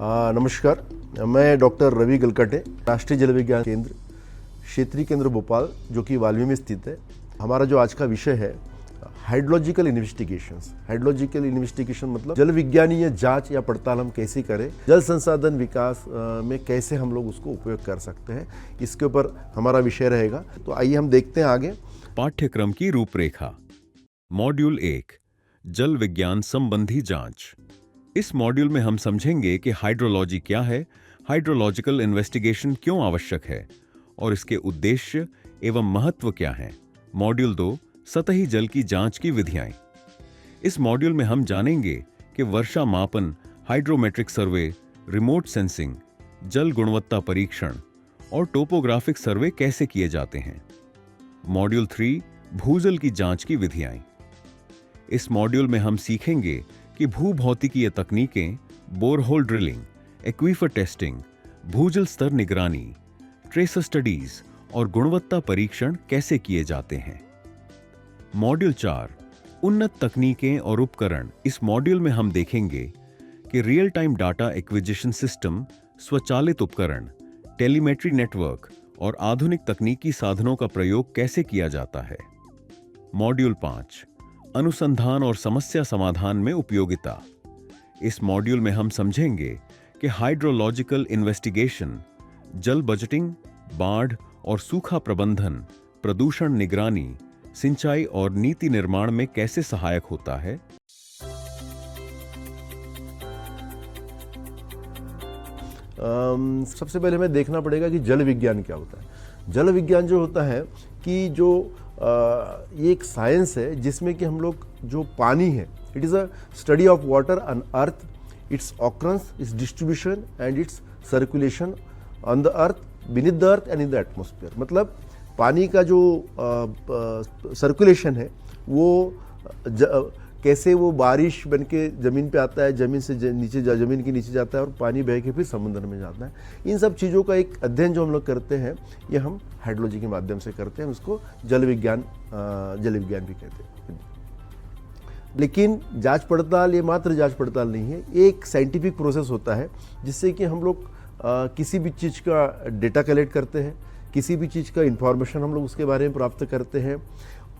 नमस्कार, मैं डॉक्टर रवि गलकाटे, राष्ट्रीय जल विज्ञान केंद्र, क्षेत्रीय केंद्र भोपाल, जो कि वाल्मी में स्थित है। हमारा जो आज का विषय है हाइड्रोलॉजिकल इन्वेस्टिगेशंस। हाइड्रोलॉजिकल इन्वेस्टिगेशन मतलब जल विज्ञानीय जांच या पड़ताल हम कैसे करें, जल संसाधन विकास में कैसे हम लोग उसको उपयोग कर सकते हैं, इसके ऊपर हमारा विषय रहेगा। तो आइए हम देखते हैं आगे। पाठ्यक्रम की रूपरेखा। मॉड्यूल 1, जल विज्ञान संबंधी जांच। इस मॉड्यूल में हम समझेंगे कि हाइड्रोलॉजी क्या है, हाइड्रोलॉजिकल इन्वेस्टिगेशन क्यों आवश्यक है और इसके उद्देश्य एवं महत्व क्या हैं। मॉड्यूल 2, सतही जल की जांच की विधियां। इस मॉड्यूल में हम जानेंगे कि वर्षा मापन, हाइड्रोमेट्रिक सर्वे, रिमोट सेंसिंग, जल गुणवत्ता परीक्षण और टोपोग्राफिक सर्वे कैसे किए जाते हैं। मॉड्यूल 3, भूजल की जांच की विधियां। इस मॉड्यूल में हम सीखेंगे कि भूभौतिकीय तकनीकें, बोरहोल ड्रिलिंग, एक्वीफर टेस्टिंग, भूजल स्तर निगरानी, ट्रेसर स्टडीज और गुणवत्ता परीक्षण कैसे किए जाते हैं। मॉड्यूल 4, उन्नत तकनीकें और उपकरण। इस मॉड्यूल में हम देखेंगे कि real time data acquisition system, स्वचालित उपकरण, टेलीमेट्री नेटवर्क और आधुनिक तकनीकी साधनों का प्रयोग कैसे किया जाता है। मॉड्यूल 5, अनुसंधान और समस्या समाधान में उपयोगिता। इस मॉड्यूल में हम समझेंगे कि हाइड्रोलॉजिकल इन्वेस्टिगेशन जल बजटिंग, बाढ़ और सूखा प्रबंधन, प्रदूषण निगरानी, सिंचाई और नीति निर्माण में कैसे सहायक होता है। सबसे पहले हमें देखना पड़ेगा कि जल विज्ञान क्या होता है। जल विज्ञान जो होता है कि जो ये एक साइंस है जिसमें कि हम लोग जो पानी है, it is a study of water on earth, it's occurrence, it's distribution and it's circulation on the earth, beneath the earth and in the atmosphere. मतलब पानी का जो सर्कुलेशन है वो कैसे वो बारिश बन के ज़मीन पे आता है, ज़मीन से नीचे ज़मीन के नीचे जाता है और पानी बह के फिर समुद्र में जाता है। इन सब चीज़ों का एक अध्ययन जो हम लोग करते हैं, ये हम हाइड्रोलॉजी के माध्यम से करते हैं। उसको जल विज्ञान भी कहते हैं। लेकिन जांच पड़ताल ये मात्र जांच पड़ताल नहीं है, एक साइंटिफिक प्रोसेस होता है जिससे कि हम लोग किसी भी चीज़ का डेटा कलेक्ट करते हैं, किसी भी चीज़ का इंफॉर्मेशन हम लोग उसके बारे में प्राप्त करते हैं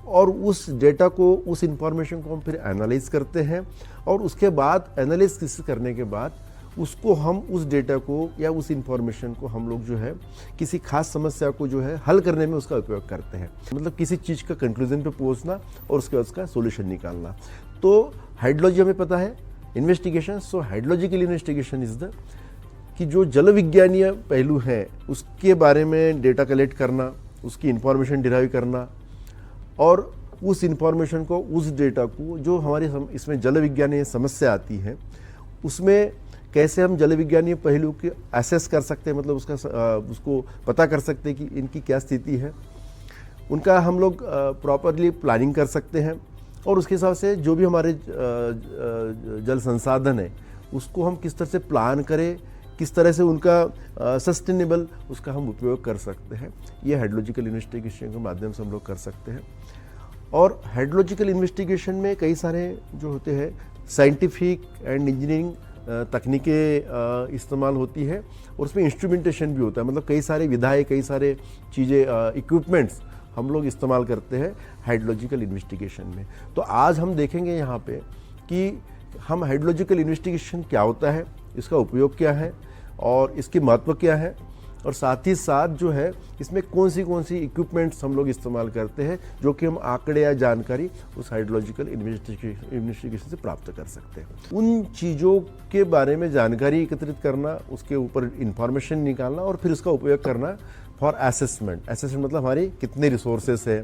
और उस डेटा को, उस इंफॉर्मेशन को हम फिर एनालाइज करते हैं और उसके बाद एनालाइज करने के बाद उसको हम उस डेटा को या उस इंफॉर्मेशन को हम लोग जो है किसी खास समस्या को जो है हल करने में उसका उपयोग करते हैं। मतलब किसी चीज़ का कंक्लूजन पे पहुंचना और उसके बाद उसका सोल्यूशन निकालना। तो हाइड्रोलॉजी हमें पता है, investigation. So hydrological investigation is the कि जो जल विज्ञानीय पहलू है उसके बारे में डेटा कलेक्ट करना, उसकी इंफॉर्मेशन डिराइव करना और उस इंफॉर्मेशन को, उस डेटा को जो हमारे इसमें जल विज्ञानीय समस्या आती है उसमें कैसे हम जल विज्ञानीय पहलू के एसेस कर सकते हैं, मतलब उसको पता कर सकते हैं कि इनकी क्या स्थिति है, उनका हम लोग प्रॉपरली प्लानिंग कर सकते हैं और उसके हिसाब से जो भी हमारे जल संसाधन है उसको हम किस तरह से प्लान करें, किस तरह से उनका सस्टेनेबल उसका हम उपयोग कर सकते हैं। ये हाइड्रोलॉजिकल इन्वेस्टिगेशन के माध्यम से हम लोग कर सकते हैं। और हाइड्रोलॉजिकल इन्वेस्टिगेशन में कई सारे जो होते हैं साइंटिफिक एंड इंजीनियरिंग तकनीकें इस्तेमाल होती है और उसमें इंस्ट्रूमेंटेशन भी होता है। मतलब कई सारे विधाएं, कई सारे चीज़ें, इक्विपमेंट्स हम लोग इस्तेमाल करते हैं हाइड्रोलॉजिकल इन्वेस्टिगेशन में। तो आज हम देखेंगे यहाँ पे कि हम हाइड्रोलॉजिकल इन्वेस्टिगेशन क्या होता है, इसका उपयोग क्या है और इसकी महत्व क्या है, और साथ ही साथ जो है इसमें कौन सी इक्विपमेंट्स हम लोग इस्तेमाल करते हैं जो कि हम आंकड़े या जानकारी उस हाइड्रोलॉजिकल इन्वेस्टिगेशन से प्राप्त कर सकते हैं। उन चीज़ों के बारे में जानकारी एकत्रित करना, उसके ऊपर इंफॉर्मेशन निकालना और फिर उसका उपयोग करना फॉर असेसमेंट। असेसमेंट मतलब हमारी कितने रिसोर्सेस है,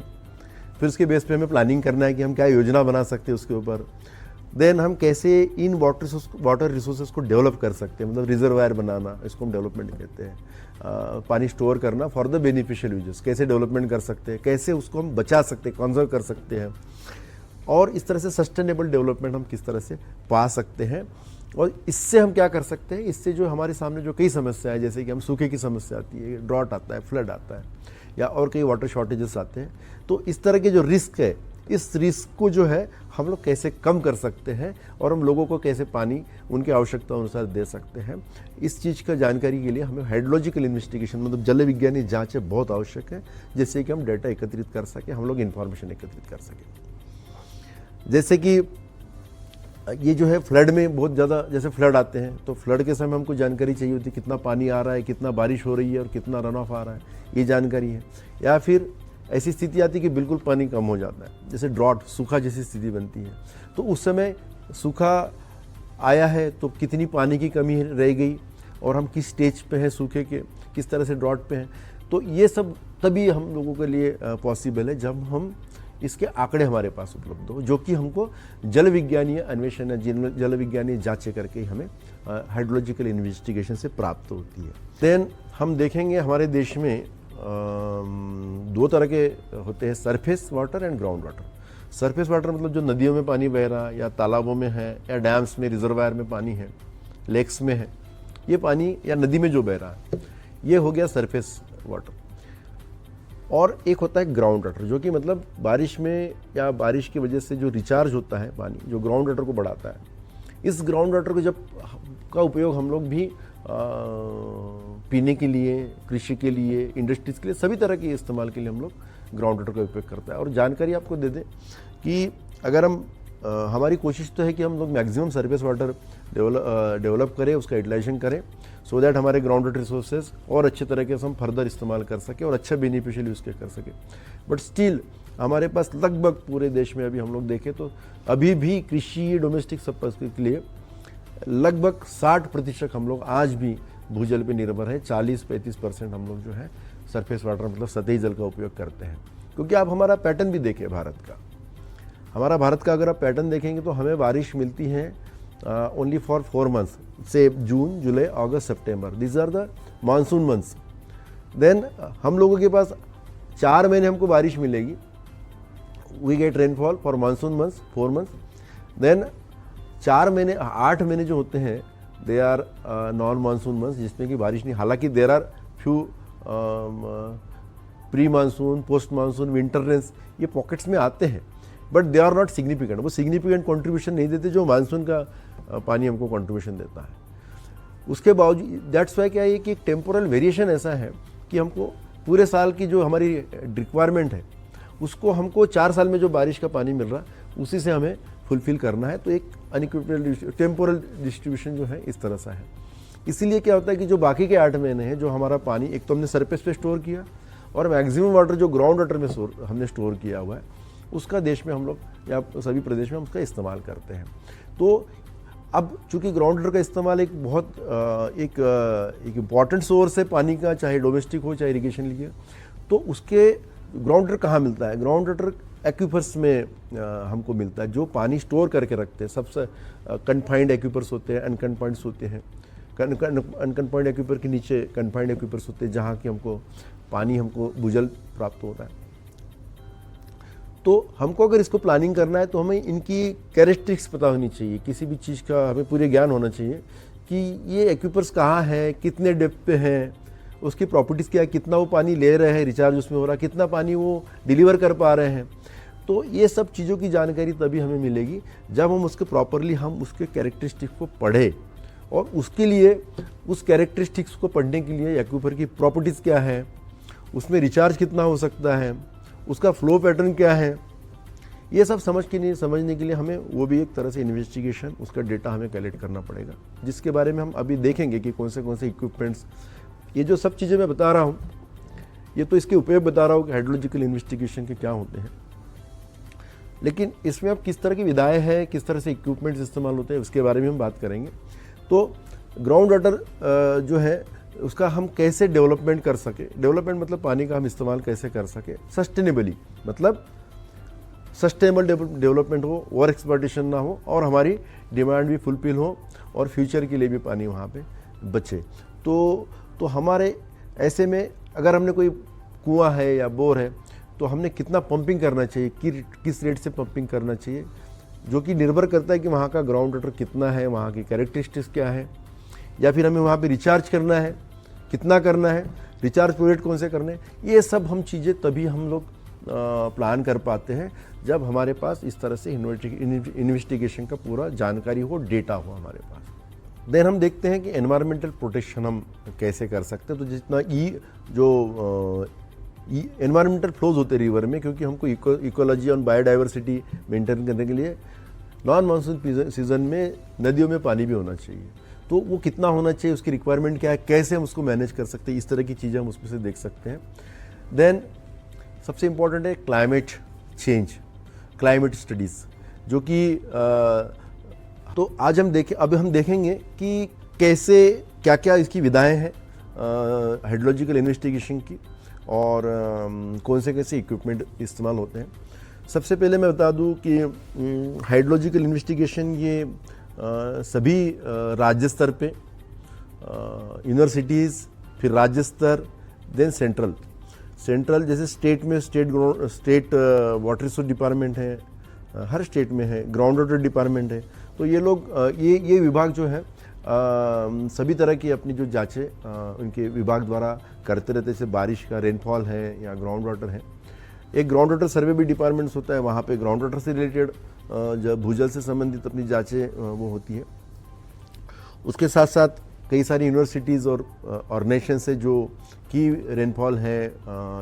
फिर उसके बेस पे हमें प्लानिंग करना है कि हम क्या योजना बना सकते हैं उसके ऊपर। देन हम कैसे इन वाटर रिसोर्सेज को डेवलप कर सकते हैं, मतलब रिजर्वायर बनाना, इसको हम डेवलपमेंट कहते हैं। पानी स्टोर करना फॉर द बेनिफिशियल यूजेस, कैसे डेवलपमेंट कर सकते हैं, कैसे उसको हम बचा सकते हैं, कंजर्व कर सकते हैं और इस तरह से सस्टेनेबल डेवलपमेंट हम किस तरह से पा सकते हैं। और इससे हम क्या कर सकते हैं, इससे जो हमारे सामने जो कई समस्या है, जैसे कि हम सूखे की समस्या आती है, ड्रॉट आता है, फ्लड आता है या और कई वाटर शॉर्टेजेस आते हैं, तो इस तरह के जो रिस्क है इस रिस्क को जो है हम लोग कैसे कम कर सकते हैं और हम लोगों को कैसे पानी उनकी आवश्यकता अनुसार दे सकते हैं, इस चीज़ का जानकारी के लिए हमें हाइड्रोलॉजिकल इन्वेस्टिगेशन मतलब जल विज्ञानी जाँचें बहुत आवश्यक है, जिससे कि हम डेटा एकत्रित कर सकें, हम लोग इन्फॉर्मेशन एकत्रित कर सकें। जैसे कि ये जो है फ्लड में बहुत ज़्यादा, जैसे फ्लड आते हैं तो फ्लड के समय हमको जानकारी चाहिए होती है कितना पानी आ रहा है, कितना बारिश हो रही है और कितना रन ऑफ आ रहा है, ये जानकारी है। या फिर ऐसी स्थिति आती है कि बिल्कुल पानी कम हो जाता है, जैसे ड्रॉट, सूखा जैसी स्थिति बनती है, तो उस समय सूखा आया है तो कितनी पानी की कमी रह गई और हम किस स्टेज पे हैं सूखे के, किस तरह से ड्रॉट पे हैं। तो ये सब तभी हम लोगों के लिए पॉसिबल है जब हम इसके आंकड़े हमारे पास उपलब्ध हो, जो कि हमको जल विज्ञानीय अन्वेषण, जल विज्ञानीय जांचें करके हमें हाइड्रोलॉजिकल इन्वेस्टिगेशन से प्राप्त होती है। देन हम देखेंगे हमारे देश में दो तरह के होते हैं, surface water and ground water. Surface water मतलब जो नदियों में पानी बह रहा है या तालाबों में है या डैम्स में, रिजर्वायर में पानी है, लेक्स में है, ये पानी या नदी में जो बह रहा है, ये हो गया सरफेस वाटर। और एक होता है ग्राउंड वाटर, जो कि मतलब बारिश में या बारिश की वजह से जो रिचार्ज होता है पानी, जो ग्राउंड वाटर को बढ़ाता है। इस ग्राउंड वाटर को जब का उपयोग हम लोग भी पीने के लिए, कृषि के लिए, इंडस्ट्रीज के लिए, सभी तरह के इस्तेमाल के लिए हम लोग ग्राउंड वाटर का उपयोग करता है। और जानकारी आपको दे दें कि अगर हम हमारी कोशिश तो है कि हम लोग मैक्सिमम सरफेस वाटर डेवलप करें, उसका यूटिलाइजेशन करें, सो दैट हमारे ग्राउंड वाटर रिसोर्सेज और अच्छे तरीके से हम फर्दर इस्तेमाल कर सकें और अच्छा बेनिफिशियल यूज़ कर सकें। बट स्टिल हमारे पास लगभग पूरे देश में अभी हम लोग देखें तो अभी भी कृषि डोमेस्टिक पर्पस के लिए लगभग 60% हम लोग आज भी भूजल पे निर्भर है। 40-35% हम लोग जो है सरफेस वाटर मतलब सतही जल का उपयोग करते हैं। क्योंकि आप हमारा पैटर्न भी देखें भारत का, हमारा भारत का अगर आप पैटर्न देखेंगे तो हमें बारिश मिलती है ओनली फॉर 4 मंथ्स, से June, July, August, September, this are the monsoon months. Then हम लोगों के पास 4 महीने हमको बारिश मिलेगी, we get rainfall for monsoon months 4 months. Then 8 महीने जो होते हैं they are non monsoon months, जिसमें कि बारिश नहीं, हालांकि there are few pre monsoon, post monsoon, winter rains, ये पॉकेट्स में आते हैं, but they are not significant. वो सिग्निफिकेंट कंट्रीब्यूशन नहीं देते जो मानसून का पानी हमको कंट्रीब्यूशन देता है। उसके बावजूद दैट्स वाई क्या है कि एक टेम्पोरल वेरिएशन ऐसा है कि हमको पूरे साल की जो हमारी रिक्वायरमेंट है उसको हमको 4 साल में जो बारिश का पानी मिल रहा है उसी से हमें फुलफिल करना है। तो एक अनइक्विटेबल टेम्पोरल डिस्ट्रीब्यूशन जो है इस तरह से है। इसीलिए क्या होता है कि जो बाकी के 8 महीने हैं जो हमारा पानी एक तो हमने सरफेस पे स्टोर किया और मैक्सिमम वाटर जो ग्राउंड वाटर में हमने स्टोर किया हुआ है उसका देश में हम लोग या सभी प्रदेश में हम उसका इस्तेमाल करते हैं। तो अब चूंकि ग्राउंड वाटर का इस्तेमाल एक बहुत एक इम्पॉर्टेंट सोर्स है पानी का, चाहे डोमेस्टिक हो चाहे इरिगेशन लिए, तो उसके ग्राउंड वाटर कहाँ मिलता है? ग्राउंड वाटर एक्यूफर्स में हमको मिलता है, जो पानी स्टोर करके रखते हैं। सबसे कन्फाइंड एक्यूफर्स होते हैं, अनकन्फाइंड होते हैं। अनकन्फाइंड एक्यूफर के नीचे कन्फाइंड एक्यूफर्स होते हैं जहाँ की हमको पानी हमको भूजल प्राप्त होता है। तो हमको अगर इसको प्लानिंग करना है तो हमें इनकी कैरेक्टरिस्टिक्स पता होनी चाहिए, किसी भी चीज़ का हमें पूरे ज्ञान होना चाहिए कि ये एक्यूपर्स कहाँ है, कितने डेप्थ पे हैं, उसकी प्रॉपर्टीज़ क्या है, कितना वो पानी ले रहे हैं, रिचार्ज उसमें हो रहा है, कितना पानी वो डिलीवर कर पा रहे हैं। तो ये सब चीज़ों की जानकारी तभी हमें मिलेगी जब हम उसके प्रॉपरली हम उसके कैरेक्टरिस्टिक्स को पढ़ें। और उसके लिए उस कैरेक्टरिस्टिक्स को पढ़ने के लिए एक्यूपर की प्रॉपर्टीज़ क्या है, उसमें रिचार्ज कितना हो सकता है, उसका फ्लो पैटर्न क्या है, ये सब समझने के लिए हमें वो भी एक तरह से इन्वेस्टिगेशन, उसका डेटा हमें कलेक्ट करना पड़ेगा, जिसके बारे में हम अभी देखेंगे कि कौन से इक्विपमेंट्स, ये जो सब चीज़ें मैं बता रहा हूँ ये तो इसके उपयोग बता रहा हूँ कि हाइड्रोलॉजिकल इन्वेस्टिगेशन के क्या होते हैं। लेकिन इसमें अब किस तरह की विधाएँ हैं, किस तरह से इक्विपमेंट्स इस्तेमाल होते हैं, उसके बारे में हम बात करेंगे। तो ग्राउंड वाटर जो है उसका हम कैसे डेवलपमेंट कर सके, डेवलपमेंट मतलब पानी का हम इस्तेमाल कैसे कर सके सस्टेनेबली, मतलब सस्टेनेबल डेवलपमेंट हो, ओवर एक्सप्लॉयटेशन ना हो और हमारी डिमांड भी फुलफिल हो और फ्यूचर के लिए भी पानी वहाँ पे बचे। तो हमारे ऐसे में अगर हमने कोई कुआं है या बोर है तो हमने कितना पंपिंग करना चाहिए, किस रेट से पंपिंग करना चाहिए, जो कि निर्भर करता है कि वहाँ का ग्राउंड वाटर कितना है, वहाँ की कैरेक्टरिस्टिक्स क्या है, या फिर हमें वहाँ पे रिचार्ज करना है, कितना करना है, रिचार्ज प्रोजेक्ट कौन से करने हैं। ये सब हम चीज़ें तभी हम लोग प्लान कर पाते हैं जब हमारे पास इस तरह से इन्वेस्टिगेशन का पूरा जानकारी हो, डेटा हो हमारे पास। देन हम देखते हैं कि एनवायरमेंटल प्रोटेक्शन हम कैसे कर सकते हैं। तो जितना एनवायरमेंटल फ्लोज होते हैं रिवर में, क्योंकि हमको इकोलॉजी और बायोडाइवर्सिटी मेंटेन करने के लिए नॉन मानसून सीजन में नदियों में पानी भी होना चाहिए। तो वो कितना होना चाहिए, उसकी रिक्वायरमेंट क्या है, कैसे हम उसको मैनेज कर सकते हैं, इस तरह की चीज़ें हम उसमें से देख सकते हैं। देन सबसे इम्पॉर्टेंट है क्लाइमेट चेंज, क्लाइमेट स्टडीज़, जो कि तो आज हम देखेंगे कि कैसे क्या क्या इसकी विधाएं हैं हाइड्रोलॉजिकल इन्वेस्टिगेशन की, और कौन से कैसे इक्विपमेंट इस्तेमाल होते हैं। सबसे पहले मैं बता दूं कि हाइड्रोलॉजिकल इन्वेस्टिगेशन ये सभी राज्य स्तर पे, यूनिवर्सिटीज़, फिर राज्य स्तर, देन सेंट्रल जैसे स्टेट में स्टेट वाटर रिसोर्स डिपार्टमेंट है, हर स्टेट में है, ग्राउंड वाटर डिपार्टमेंट है। तो ये लोग ये विभाग जो है सभी तरह की अपनी जो जांचें उनके विभाग द्वारा करते रहते, जैसे बारिश का रेनफॉल है या ग्राउंड वाटर है। एक ग्राउंड वाटर सर्वे भी डिपार्टमेंट्स होता है, वहाँ पे ग्राउंड वाटर से रिलेटेड जब भूजल से संबंधित अपनी जांचें वो होती है। उसके साथ साथ कई सारी यूनिवर्सिटीज़ और ऑर्गेनाइजेशन से जो की रेनफॉल है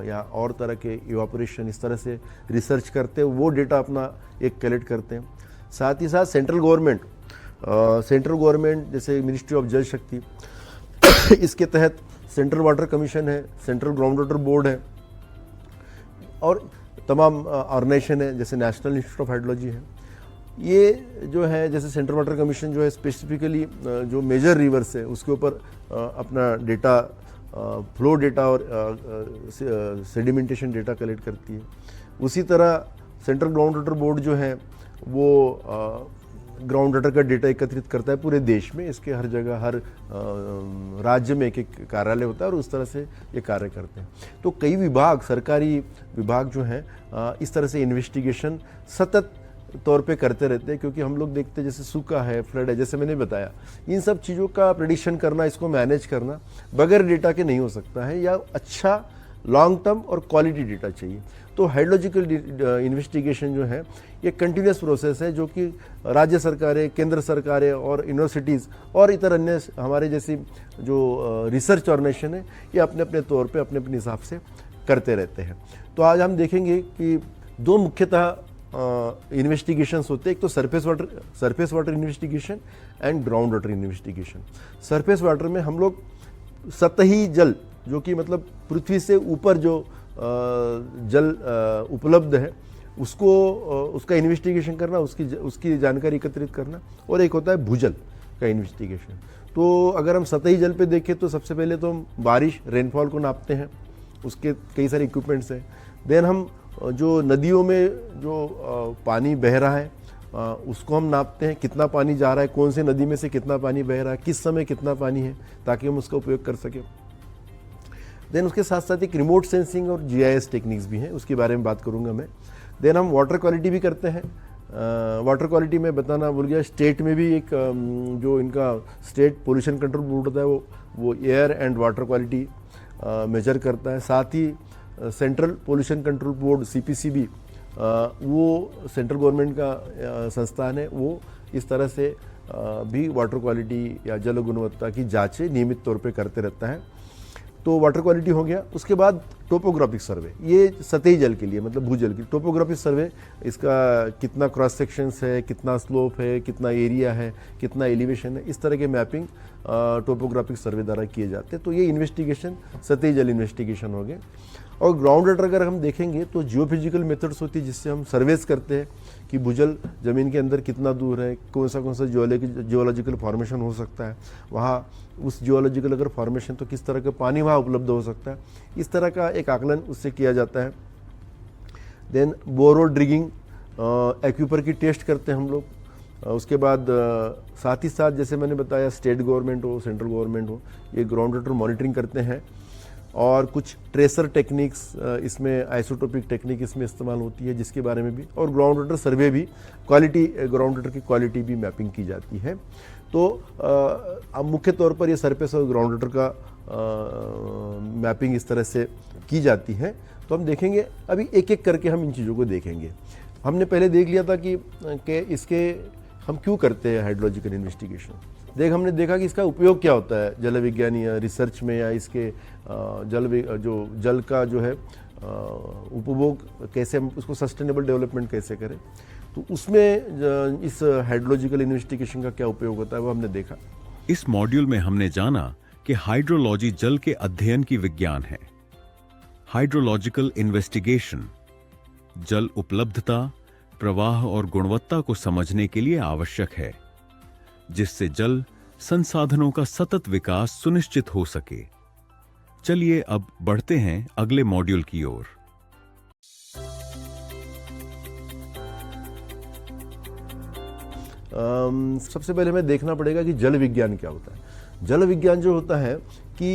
या और तरह के इवापोरेशन, इस तरह से रिसर्च करते हैं, वो डेटा अपना एक कलेक्ट करते हैं। साथ ही साथ सेंट्रल गवर्नमेंट जैसे मिनिस्ट्री ऑफ जल शक्ति, इसके तहत सेंट्रल वाटर कमीशन है, सेंट्रल ग्राउंड वाटर बोर्ड है, और तमाम ऑर्गेनाइजेशन है जैसे नेशनल इंस्टीट्यूट ऑफ हाइड्रोलॉजी है। ये जो है जैसे सेंट्रल वाटर कमीशन जो है स्पेसिफिकली जो मेजर रिवर्स है उसके ऊपर अपना डेटा, फ्लो डेटा और सेडिमेंटेशन डेटा कलेक्ट करती है। उसी तरह सेंट्रल ग्राउंड वाटर बोर्ड जो है वो ग्राउंड वाटर का डेटा एकत्रित करता है पूरे देश में। इसके हर जगह, हर राज्य में एक कार्यालय होता है और उस तरह से ये कार्य करते हैं। तो कई विभाग, सरकारी विभाग जो हैं इस तरह से इन्वेस्टिगेशन सतत तौर पे करते रहते हैं, क्योंकि हम लोग देखते हैं जैसे सूखा है, फ्लड है, जैसे मैंने बताया, इन सब चीज़ों का प्रेडिक्शन करना, इसको मैनेज करना बगैर डेटा के नहीं हो सकता है, या अच्छा लॉन्ग टर्म और क्वालिटी डेटा चाहिए। तो हाइड्रोलॉजिकल इन्वेस्टिगेशन जो है ये कंटिन्यूस प्रोसेस है, जो कि राज्य सरकारें, केंद्र सरकारें और यूनिवर्सिटीज़ और इतर अन्य हमारे जैसी जो रिसर्च ऑर्गेनाइजेशन है ये अपने अपने तौर पे अपने अपने हिसाब से करते रहते हैं। तो आज हम देखेंगे कि दो मुख्यतः इन्वेस्टिगेशंस होते हैं, एक तो surface water investigation and ground water investigation. Surface water में हम लोग सतही जल, जो कि मतलब पृथ्वी से ऊपर जो जल उपलब्ध है उसका इन्वेस्टिगेशन करना, उसकी जानकारी एकत्रित करना, और एक होता है भूजल का इन्वेस्टिगेशन। तो अगर हम सतही जल पे देखें तो सबसे पहले तो हम बारिश, रेनफॉल को नापते हैं, उसके कई सारे इक्विपमेंट्स हैं। देन हम जो नदियों में जो पानी बह रहा है उसको हम नापते हैं, कितना पानी जा रहा है, कौन से नदी में से कितना पानी बह रहा है, किस समय कितना पानी है, ताकि हम उसका उपयोग कर सकें। देन उसके साथ साथ एक रिमोट सेंसिंग और GIS टेक्निक्स भी हैं, उसके बारे में बात करूंगा मैं। देन हम वाटर क्वालिटी भी करते हैं। वाटर क्वालिटी में बताना भूल गया, स्टेट में भी एक जो इनका स्टेट पोल्यूशन कंट्रोल बोर्ड होता है वो air and water quality measure करता है। साथ ही central pollution control board CPC भी वो सेंट्रल गवर्नमेंट का संस्थान है, वो इस तरह से भी वाटर क्वालिटी या जल गुणवत्ता की जांचें नियमित तौर पे करते रहता है। तो वाटर क्वालिटी हो गया। उसके बाद टोपोग्राफिक सर्वे, ये सतही जल के लिए मतलब भूजल की टोपोग्राफिक सर्वे, इसका कितना क्रॉस सेक्शंस है, कितना स्लोप है, कितना एरिया है, कितना एलिवेशन है, इस तरह के मैपिंग टोपोग्राफिक सर्वे द्वारा किए जाते हैं। तो ये इन्वेस्टिगेशन सतही जल इन्वेस्टिगेशन हो गए। और ग्राउंड वाटर अगर हम देखेंगे तो जियोफिजिकल मेथड्स होती है जिससे हम सर्वेस करते हैं कि भूजल ज़मीन के अंदर कितना दूर है, कौन सा जियोलॉजिकल फॉर्मेशन हो सकता है, वहाँ उस जियोलॉजिकल अगर फॉर्मेशन तो किस तरह का पानी वहाँ उपलब्ध हो सकता है, इस तरह का एक आकलन उससे किया जाता है। देन बोरोड ड्रिगिंग, एक्यूपर की टेस्ट करते हैं हम लोग। उसके बाद साथ ही साथ जैसे मैंने बताया स्टेट गवर्नमेंट हो, सेंट्रल गवर्नमेंट हो, ये ग्राउंड वाटर मॉनिटरिंग करते हैं। और कुछ ट्रेसर टेक्निक्स इसमें, आइसोटोपिक टेक्निक इसमें इस्तेमाल होती है जिसके बारे में भी, और ग्राउंड वाटर सर्वे भी, क्वालिटी ग्राउंड वाटर की क्वालिटी भी मैपिंग की जाती है। तो अब मुख्य तौर पर ये सरफेस और ग्राउंड वाटर का मैपिंग इस तरह से की जाती है। तो हम देखेंगे अभी एक एक करके हम इन चीज़ों को देखेंगे। हमने पहले देख लिया था कि इसके हम क्यों करते हैं हाइड्रोलॉजिकल इन्वेस्टिगेशन। हमने देखा कि इसका उपयोग क्या होता है जल विज्ञान या रिसर्च में, या इसके जल का जो है उपभोग कैसे हम उसको सस्टेनेबल डेवलपमेंट कैसे करें, तो उसमें इस हाइड्रोलॉजिकल इन्वेस्टिगेशन का क्या उपयोग होता है वो हमने देखा। इस मॉड्यूल में हमने जाना कि हाइड्रोलॉजी जल के अध्ययन की विज्ञान है। हाइड्रोलॉजिकल इन्वेस्टिगेशन जल उपलब्धता, प्रवाह और गुणवत्ता को समझने के लिए आवश्यक है, जिससे जल संसाधनों का सतत विकास सुनिश्चित हो सके। चलिए अब बढ़ते हैं अगले मॉड्यूल की ओर। सबसे पहले हमें देखना पड़ेगा कि जल विज्ञान क्या होता है। जल विज्ञान जो होता है कि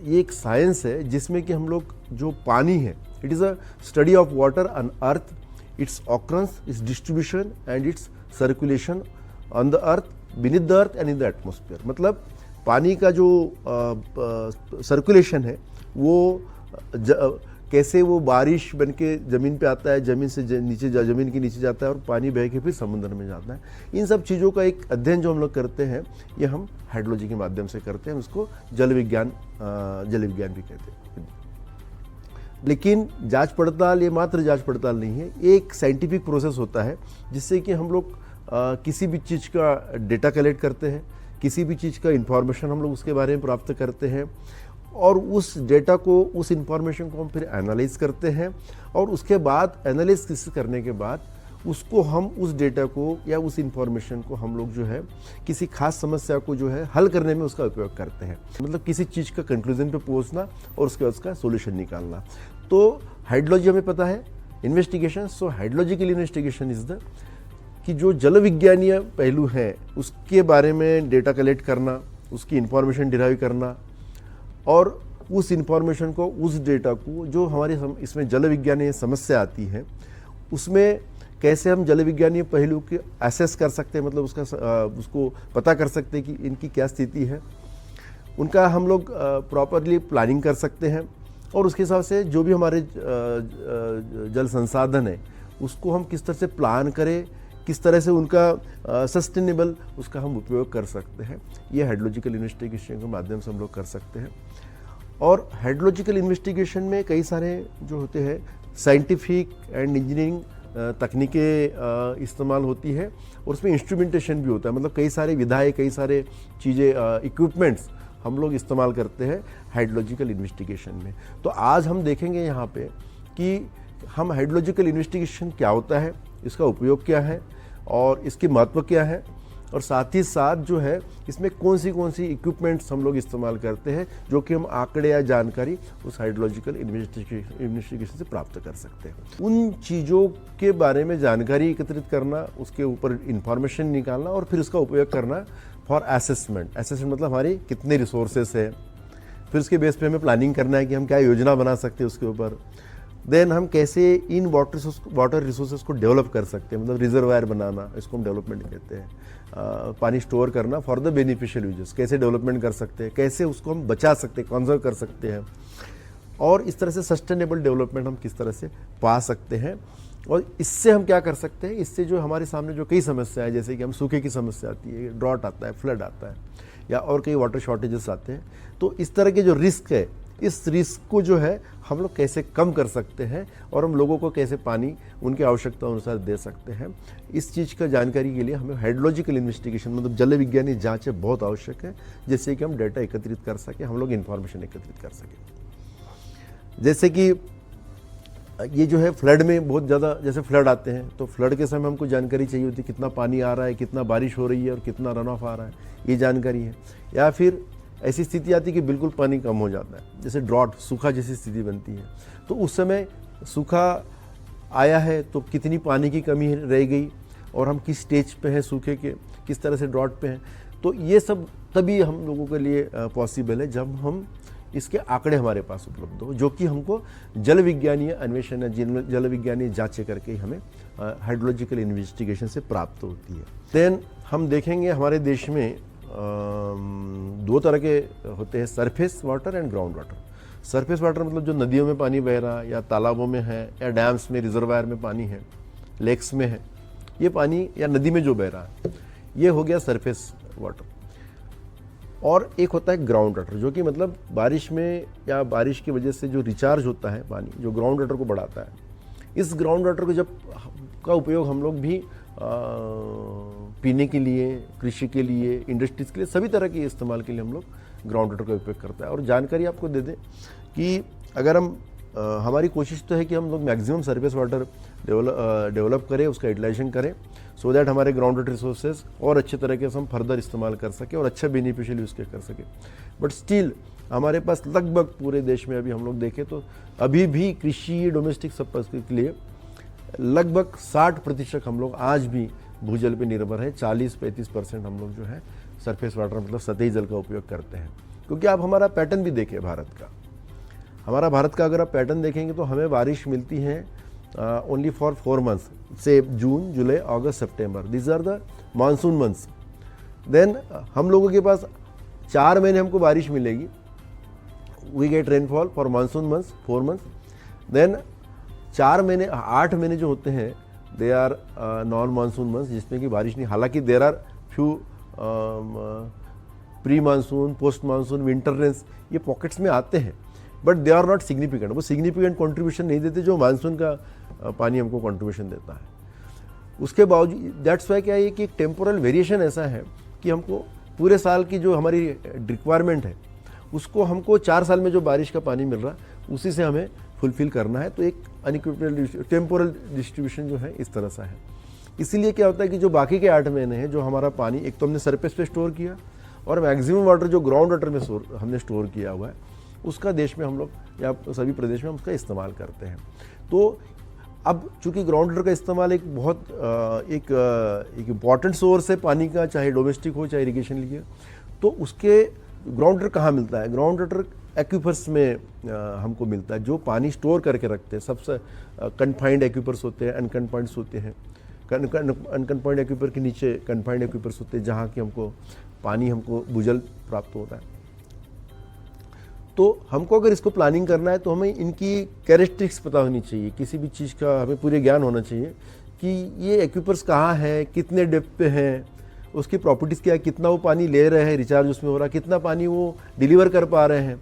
ये एक साइंस है जिसमें कि हम लोग जो पानी है, it is a study of water on earth, it's occurrence, it's distribution and it's circulation on the earth, beneath the earth and in the atmosphere. मतलब पानी का जो सर्कुलेशन है वो कैसे वो बारिश बन के ज़मीन पे आता है, ज़मीन से ज़मीन के नीचे जाता है और पानी बह के फिर समुद्र में जाता है। इन सब चीज़ों का एक अध्ययन जो हम लोग करते हैं ये हम हाइड्रोलॉजी के माध्यम से करते हैं, उसको जल विज्ञान भी कहते हैं। लेकिन जांच पड़ताल ये मात्र जांच पड़ताल नहीं है, एक साइंटिफिक प्रोसेस होता है जिससे कि हम लोग किसी भी चीज़ का डेटा कलेक्ट करते हैं, किसी भी चीज़ का इंफॉर्मेशन हम लोग उसके बारे में प्राप्त करते हैं और उस डेटा को, उस इंफॉर्मेशन को हम फिर एनालाइज करते हैं और उसके बाद एनालाइज करने के बाद उसको हम उस डेटा को या उस इंफॉर्मेशन को हम लोग जो है किसी खास समस्या को जो है हल करने में उसका उपयोग करते हैं। मतलब किसी चीज़ का कंक्लूजन पे पहुंचना और उसके बाद उसका सोल्यूशन निकालना। तो हाइड्रोलॉजी हमें पता है, investigation, so hydrological investigation is the कि जो जल विज्ञानीय पहलू है उसके बारे में डेटा कलेक्ट करना, उसकी इंफॉर्मेशन डिराइव करना और उस इंफॉर्मेशन को, उस डेटा को जो हमारे इसमें जल विज्ञानीय समस्या आती है उसमें कैसे हम जल विज्ञानीय पहलू के एसेस कर सकते हैं, मतलब उसको पता कर सकते हैं कि इनकी क्या स्थिति है, उनका हम लोग प्रॉपरली प्लानिंग कर सकते हैं और उसके हिसाब से जो भी हमारे जल संसाधन है उसको हम किस तरह से प्लान करें, किस तरह से उनका सस्टेनेबल उसका हम उपयोग कर सकते हैं। ये हाइड्रोलॉजिकल इन्वेस्टिगेशन के माध्यम से हम लोग कर सकते हैं। और हाइड्रोलॉजिकल इन्वेस्टिगेशन में कई सारे जो होते हैं साइंटिफिक एंड इंजीनियरिंग तकनीकें इस्तेमाल होती है और उसमें इंस्ट्रूमेंटेशन भी होता है। मतलब कई सारे विधाएं, कई सारे चीज़ें, इक्विपमेंट्स हम लोग इस्तेमाल करते हैं हाइड्रोलॉजिकल इन्वेस्टिगेशन में। तो आज हम देखेंगे यहाँ पे कि हम हाइड्रोलॉजिकल इन्वेस्टिगेशन क्या होता है, इसका उपयोग क्या है और इसकी महत्व क्या है, और साथ ही साथ जो है इसमें कौन सी इक्विपमेंट्स हम लोग इस्तेमाल करते हैं जो कि हम आंकड़े या जानकारी उस हाइड्रोलॉजिकल इन्वेस्टिगेशन से प्राप्त कर सकते हैं। उन चीज़ों के बारे में जानकारी एकत्रित करना, उसके ऊपर इंफॉर्मेशन निकालना और फिर उसका उपयोग करना फॉर असेसमेंट। असेसमेंट मतलब हमारी कितने रिसोर्सेस है, फिर उसके बेस पे हमें प्लानिंग करना है कि हम क्या योजना बना सकते हैं उसके ऊपर। देन हम कैसे इन वाटर रिसोर्सेज को डेवलप कर सकते हैं, मतलब रिजर्वायर बनाना, इसको हम डेवलपमेंट कहते हैं। पानी स्टोर करना फॉर द बेनिफिशियल यूजेस, कैसे डेवलपमेंट कर सकते हैं, कैसे उसको हम बचा सकते हैं, कंजर्व कर सकते हैं, और इस तरह से सस्टेनेबल डेवलपमेंट हम किस तरह से पा सकते हैं। और इससे हम क्या कर सकते हैं, इससे जो हमारे सामने जो कई समस्या है, जैसे कि हम सूखे की समस्या आती है, ड्रॉट आता है, फ्लड आता है, या और कई वाटर शॉर्टेजेस आते हैं, तो इस तरह के जो रिस्क है, इस रिस्क को जो है हम लोग कैसे कम कर सकते हैं और हम लोगों को कैसे पानी उनकी आवश्यकता अनुसार दे सकते हैं। इस चीज़ का जानकारी के लिए हमें हाइड्रोलॉजिकल इन्वेस्टिगेशन, मतलब जल विज्ञानी जांचें बहुत आवश्यक है, जिससे कि हम डेटा एकत्रित कर सकें, हम लोग इन्फॉर्मेशन एकत्रित कर सकें। जैसे कि ये जो है फ्लड में बहुत ज़्यादा, जैसे फ्लड आते हैं तो फ्लड के समय हमको जानकारी चाहिए होती है, कितना पानी आ रहा है, कितना बारिश हो रही है और कितना रन ऑफ आ रहा है, ये जानकारी है। या फिर ऐसी स्थिति आती है कि बिल्कुल पानी कम हो जाता है, जैसे ड्रॉट, सूखा जैसी स्थिति बनती है, तो उस समय सूखा आया है तो कितनी पानी की कमी रह गई और हम किस स्टेज पे हैं सूखे के, किस तरह से ड्रॉट पे हैं। तो ये सब तभी हम लोगों के लिए पॉसिबल है जब हम इसके आंकड़े हमारे पास उपलब्ध हो, जो कि हमको जल विज्ञानीय अन्वेषण, जल विज्ञानीय जांचें करके हमें हाइड्रोलॉजिकल इन्वेस्टिगेशन से प्राप्त होती है। देन हम देखेंगे हमारे देश में दो तरह के होते हैं, surface water and ground water. Surface water मतलब जो नदियों में पानी बह रहा है या तालाबों में है या डैम्स में, रिजर्वायर में पानी है, लेक्स में है, ये पानी या नदी में जो बह रहा है, ये हो गया सरफेस वाटर। और एक होता है ग्राउंड वाटर, जो कि मतलब बारिश में या बारिश की वजह से जो रिचार्ज होता है पानी, जो ग्राउंड वाटर को बढ़ाता है। इस ग्राउंड वाटर को जब का उपयोग हम लोग भी पीने के लिए, कृषि के लिए, इंडस्ट्रीज के लिए, सभी तरह के इस्तेमाल के लिए हम लोग ग्राउंड वाटर का उपयोग करता है। और जानकारी आपको दे दें कि अगर हम हमारी कोशिश तो है कि हम लोग मैक्सिमम सरफेस वाटर डेवलप करें, उसका यूटिलाइजेशन करें, सो दैट हमारे ग्राउंड वाटर रिसोर्सेज और अच्छे तरीके से हम फर्दर इस्तेमाल कर सकें और अच्छा बेनिफिशियल यूज़ कर सकें। बट स्टिल हमारे पास लगभग पूरे देश में अभी हम लोग देखें तो अभी भी कृषि डोमेस्टिक पर्पस के लिए लगभग 60% हम लोग आज भी भूजल पे निर्भर है। 40-35% हम लोग जो है सरफेस वाटर मतलब सतही जल का उपयोग करते हैं। क्योंकि आप हमारा पैटर्न भी देखें भारत का, हमारा भारत का अगर आप पैटर्न देखेंगे तो हमें बारिश मिलती है ओनली फॉर 4 मंथ्स, से June, July, August, September, this are the monsoon months. Then हम लोगों के पास 4 महीने हमको बारिश मिलेगी, we get rainfall for monsoon months 4 months. Then 8 महीने जो होते हैं they are non monsoon months, जिसमें कि बारिश नहीं। हालांकि there are few pre monsoon, post monsoon, winter rains, ये पॉकेट्स में आते हैं, but they are not significant. वो सिग्निफिकेंट कंट्रीब्यूशन नहीं देते जो मानसून का पानी हमको कंट्रीब्यूशन देता है। उसके बावजूद दैट्स वाई क्या है कि एक टेम्पोरल वेरिएशन ऐसा है कि हमको पूरे साल की जो हमारी रिक्वायरमेंट है उसको हमको 4 साल में जो बारिश का पानी मिल रहा है उसी से हमें फुलफिल करना है। तो एक अनइक्विटेबल टेम्पोरल डिस्ट्रीब्यूशन जो है इस तरह से है। इसीलिए क्या होता है कि जो बाकी के 8 महीने हैं जो हमारा पानी एक तो हमने सरफेस पे स्टोर किया और मैक्सिमम वाटर जो ग्राउंड वाटर में हमने स्टोर किया हुआ है उसका देश में हम लोग या सभी प्रदेश में हम उसका इस्तेमाल करते हैं। तो अब चूंकि ग्राउंड वाटर का इस्तेमाल एक बहुत एक इम्पॉर्टेंट सोर्स है पानी का, चाहे डोमेस्टिक हो चाहे इरिगेशन लिए, तो उसके ग्राउंड वाटर कहाँ मिलता है? ग्राउंड वाटर एक्यूफर्स में हमको मिलता है, जो पानी स्टोर करके रखते हैं। सबसे कन्फाइंड एक्यूफर्स होते हैं, अनकन्फाइंड होते हैं। अनकन्फाइंड एक्यूफर के नीचे कन्फाइंड एक्यूफर्स होते हैं जहाँ की हमको पानी हमको भूजल प्राप्त होता है। तो हमको अगर इसको प्लानिंग करना है तो हमें इनकी कैरेक्टरिस्टिक्स पता होनी चाहिए, किसी भी चीज़ का हमें पूरे ज्ञान होना चाहिए कि ये एक्यूपर्स कहाँ है, कितने डेप्थ पे हैं, उसकी प्रॉपर्टीज़ क्या है, कितना वो पानी ले रहे हैं, रिचार्ज उसमें हो रहा है, कितना पानी वो डिलीवर कर पा रहे हैं।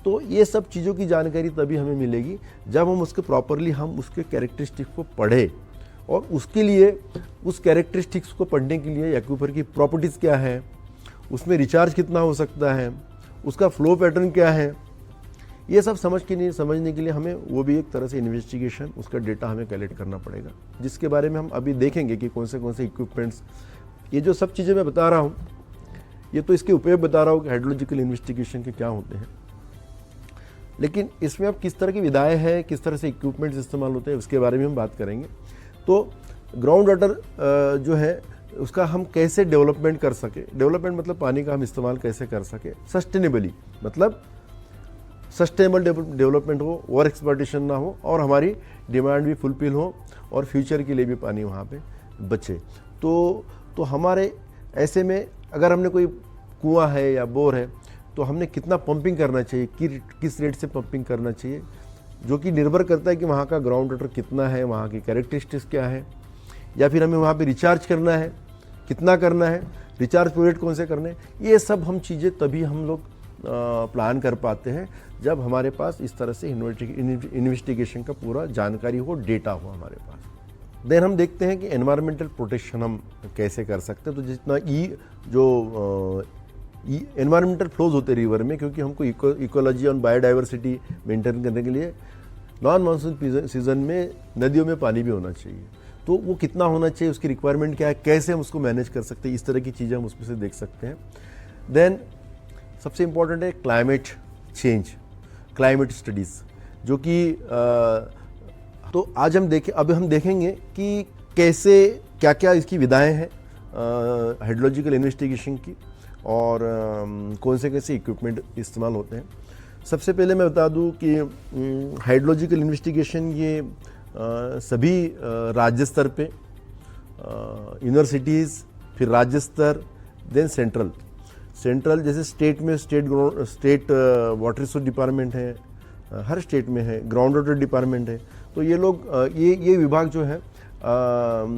तो ये सब चीज़ों की जानकारी तभी हमें मिलेगी जब हम उसके प्रॉपरली हम उसके कैरेक्टरिस्टिक्स को पढ़ें। और उसके लिए उस कैरेक्टरिस्टिक्स को पढ़ने के लिए एक्यूपर की प्रॉपर्टीज़ क्या है, उसमें रिचार्ज कितना हो सकता है, उसका फ्लो पैटर्न क्या है, ये सब समझने के लिए हमें वो भी एक तरह से इन्वेस्टिगेशन, उसका डेटा हमें कलेक्ट करना पड़ेगा, जिसके बारे में हम अभी देखेंगे कि कौन से इक्विपमेंट्स, ये जो सब चीज़ें मैं बता रहा हूँ ये तो इसके उपयोग बता रहा हूँ कि हाइड्रोलॉजिकल इन्वेस्टिगेशन के क्या होते हैं। लेकिन इसमें अब किस तरह की विधाएँ हैं, किस तरह से इक्विपमेंट्स इस्तेमाल होते हैं, उसके बारे में हम बात करेंगे। तो ग्राउंड वाटर जो है उसका हम कैसे डेवलपमेंट कर सके, डेवलपमेंट मतलब पानी का हम इस्तेमाल कैसे कर सके सस्टेनेबली, मतलब सस्टेनेबल डेवलपमेंट हो, ओवर एक्सप्लॉयटेशन ना हो और हमारी डिमांड भी फुलफिल हो और फ्यूचर के लिए भी पानी वहाँ पे बचे। तो हमारे ऐसे में अगर हमने कोई कुआं है या बोर है तो हमने कितना पंपिंग करना चाहिए, किस रेट से पंपिंग करना चाहिए, जो कि निर्भर करता है कि वहाँ का ग्राउंड वाटर कितना है, वहाँ की कैरेक्टरिस्टिक्स क्या है, या फिर हमें वहाँ पे रिचार्ज करना है, कितना करना है, रिचार्ज पीरियड कौन से करने हैं। ये सब हम चीज़ें तभी हम लोग प्लान कर पाते हैं जब हमारे पास इस तरह से इन्वेस्टिगेशन का पूरा जानकारी हो, डेटा हो हमारे पास। देन हम देखते हैं कि एनवायरमेंटल प्रोटेक्शन हम कैसे कर सकते हैं। तो जितना एनवायरमेंटल फ्लोज होते हैं रिवर में, क्योंकि हमको इकोलॉजी और बायोडाइवर्सिटी मेंटेन करने के लिए नॉन मानसून सीजन में नदियों में पानी भी होना चाहिए। तो वो कितना होना चाहिए, उसकी रिक्वायरमेंट क्या है, कैसे हम उसको मैनेज कर सकते हैं, इस तरह की चीज़ें हम उसमें से देख सकते हैं। देन सबसे इम्पॉर्टेंट है क्लाइमेट चेंज, क्लाइमेट स्टडीज़, जो कि तो आज हम देखेंगे कि कैसे क्या क्या इसकी विधाएं हैं हाइड्रोलॉजिकल इन्वेस्टिगेशन की और कौन से कैसे इक्विपमेंट इस्तेमाल होते हैं। सबसे पहले मैं बता दूं कि हाइड्रोलॉजिकल इन्वेस्टिगेशन ये सभी राज्य स्तर पे, यूनिवर्सिटीज़, फिर राज्य स्तर, देन सेंट्रल जैसे स्टेट में स्टेट वाटर रिसोर्स डिपार्टमेंट है, हर स्टेट में है, ग्राउंड वाटर डिपार्टमेंट है। तो ये लोग ये विभाग जो है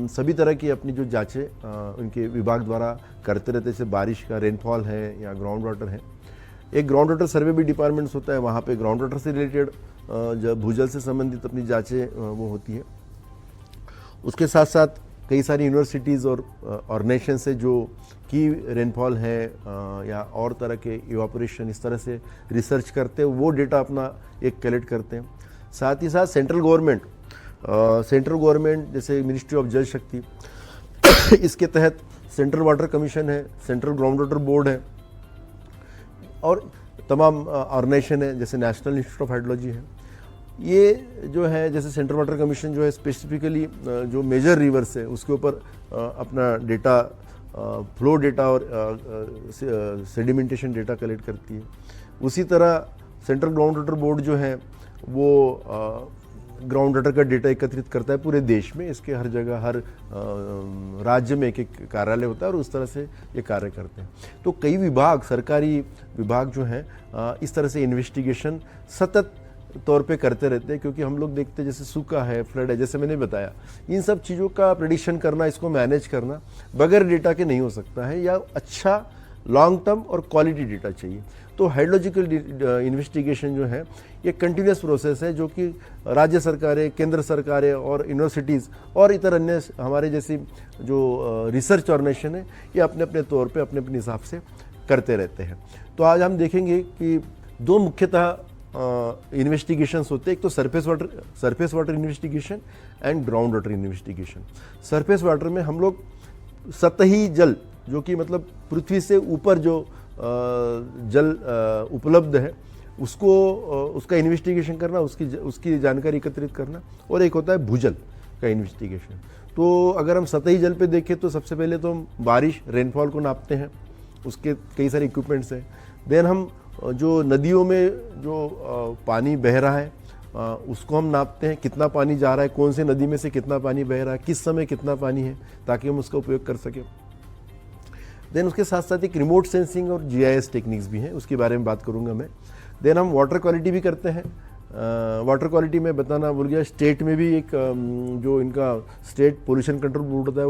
सभी तरह की अपनी जो जांचें उनके विभाग द्वारा करते रहते, जैसे बारिश का रेनफॉल है या ग्राउंड वाटर है। एक ग्राउंड वाटर सर्वे भी डिपार्टमेंट्स होता है, वहाँ पे ग्राउंड वाटर से रिलेटेड जब भूजल से संबंधित अपनी जांचें वो होती है। उसके साथ साथ कई सारी यूनिवर्सिटीज़ और ऑर्गेनाइजेशन से जो की रेनफॉल है या और तरह के इवापोरेशन इस तरह से रिसर्च करते हैं, वो डेटा अपना एक कलेक्ट करते हैं। साथ ही साथ सेंट्रल गवर्नमेंट जैसे मिनिस्ट्री ऑफ जल शक्ति इसके तहत सेंट्रल वाटर कमीशन है, सेंट्रल ग्राउंड वाटर बोर्ड है और तमाम ऑर्गेनाइजेशन है, जैसे नेशनल इंस्टीट्यूट ऑफ हाइड्रोलॉजी है। ये जो है जैसे सेंट्रल वाटर कमीशन जो है स्पेसिफिकली जो मेजर रिवर्स है उसके ऊपर अपना डेटा, फ्लो डेटा और सेडिमेंटेशन डेटा कलेक्ट करती है। उसी तरह सेंट्रल ग्राउंड वाटर बोर्ड जो है वो ग्राउंड वाटर का डेटा एकत्रित करता है पूरे देश में। इसके हर जगह हर राज्य में एक कार्यालय होता है और उस तरह से ये कार्य करते हैं। तो कई विभाग, सरकारी विभाग जो हैं इस तरह से इन्वेस्टिगेशन सतत तौर पे करते रहते हैं, क्योंकि हम लोग देखते हैं जैसे सूखा है, फ्लड है, जैसे मैंने बताया, इन सब चीज़ों का प्रेडिक्शन करना, इसको मैनेज करना बगैर डेटा के नहीं हो सकता है, या अच्छा लॉन्ग टर्म और क्वालिटी डेटा चाहिए। तो हाइड्रोलॉजिकल इन्वेस्टिगेशन जो है ये कंटिन्यूस प्रोसेस है, जो कि राज्य सरकारें, केंद्र सरकारें और यूनिवर्सिटीज़ और इतर अन्य हमारे जैसी जो रिसर्च ऑर्गेनाइजेशन है ये अपने अपने तौर पे अपने अपने हिसाब से करते रहते हैं। तो आज हम देखेंगे कि दो मुख्यतः इन्वेस्टिगेशंस होते हैं, एक तो surface water investigation and ground water investigation. Surface water में हम लोग सतही जल, जो कि मतलब पृथ्वी से ऊपर जो जल उपलब्ध है उसका इन्वेस्टिगेशन करना, उसकी जानकारी एकत्रित करना, और एक होता है भूजल का इन्वेस्टिगेशन। तो अगर हम सतही जल पे देखें तो सबसे पहले तो हम बारिश, रेनफॉल को नापते हैं, उसके कई सारे इक्विपमेंट्स हैं। देन हम जो नदियों में जो पानी बह रहा है उसको हम नापते हैं, कितना पानी जा रहा है, कौन से नदी में से कितना पानी बह रहा है, किस समय कितना पानी है, ताकि हम उसका उपयोग कर सकें। देन उसके साथ साथ एक रिमोट सेंसिंग और GIS टेक्निक्स भी हैं, उसके बारे में बात करूंगा मैं। देन हम वाटर क्वालिटी भी करते हैं। वाटर क्वालिटी में बताना भूल गया, स्टेट में भी एक जो इनका स्टेट पोल्यूशन कंट्रोल बोर्ड होता है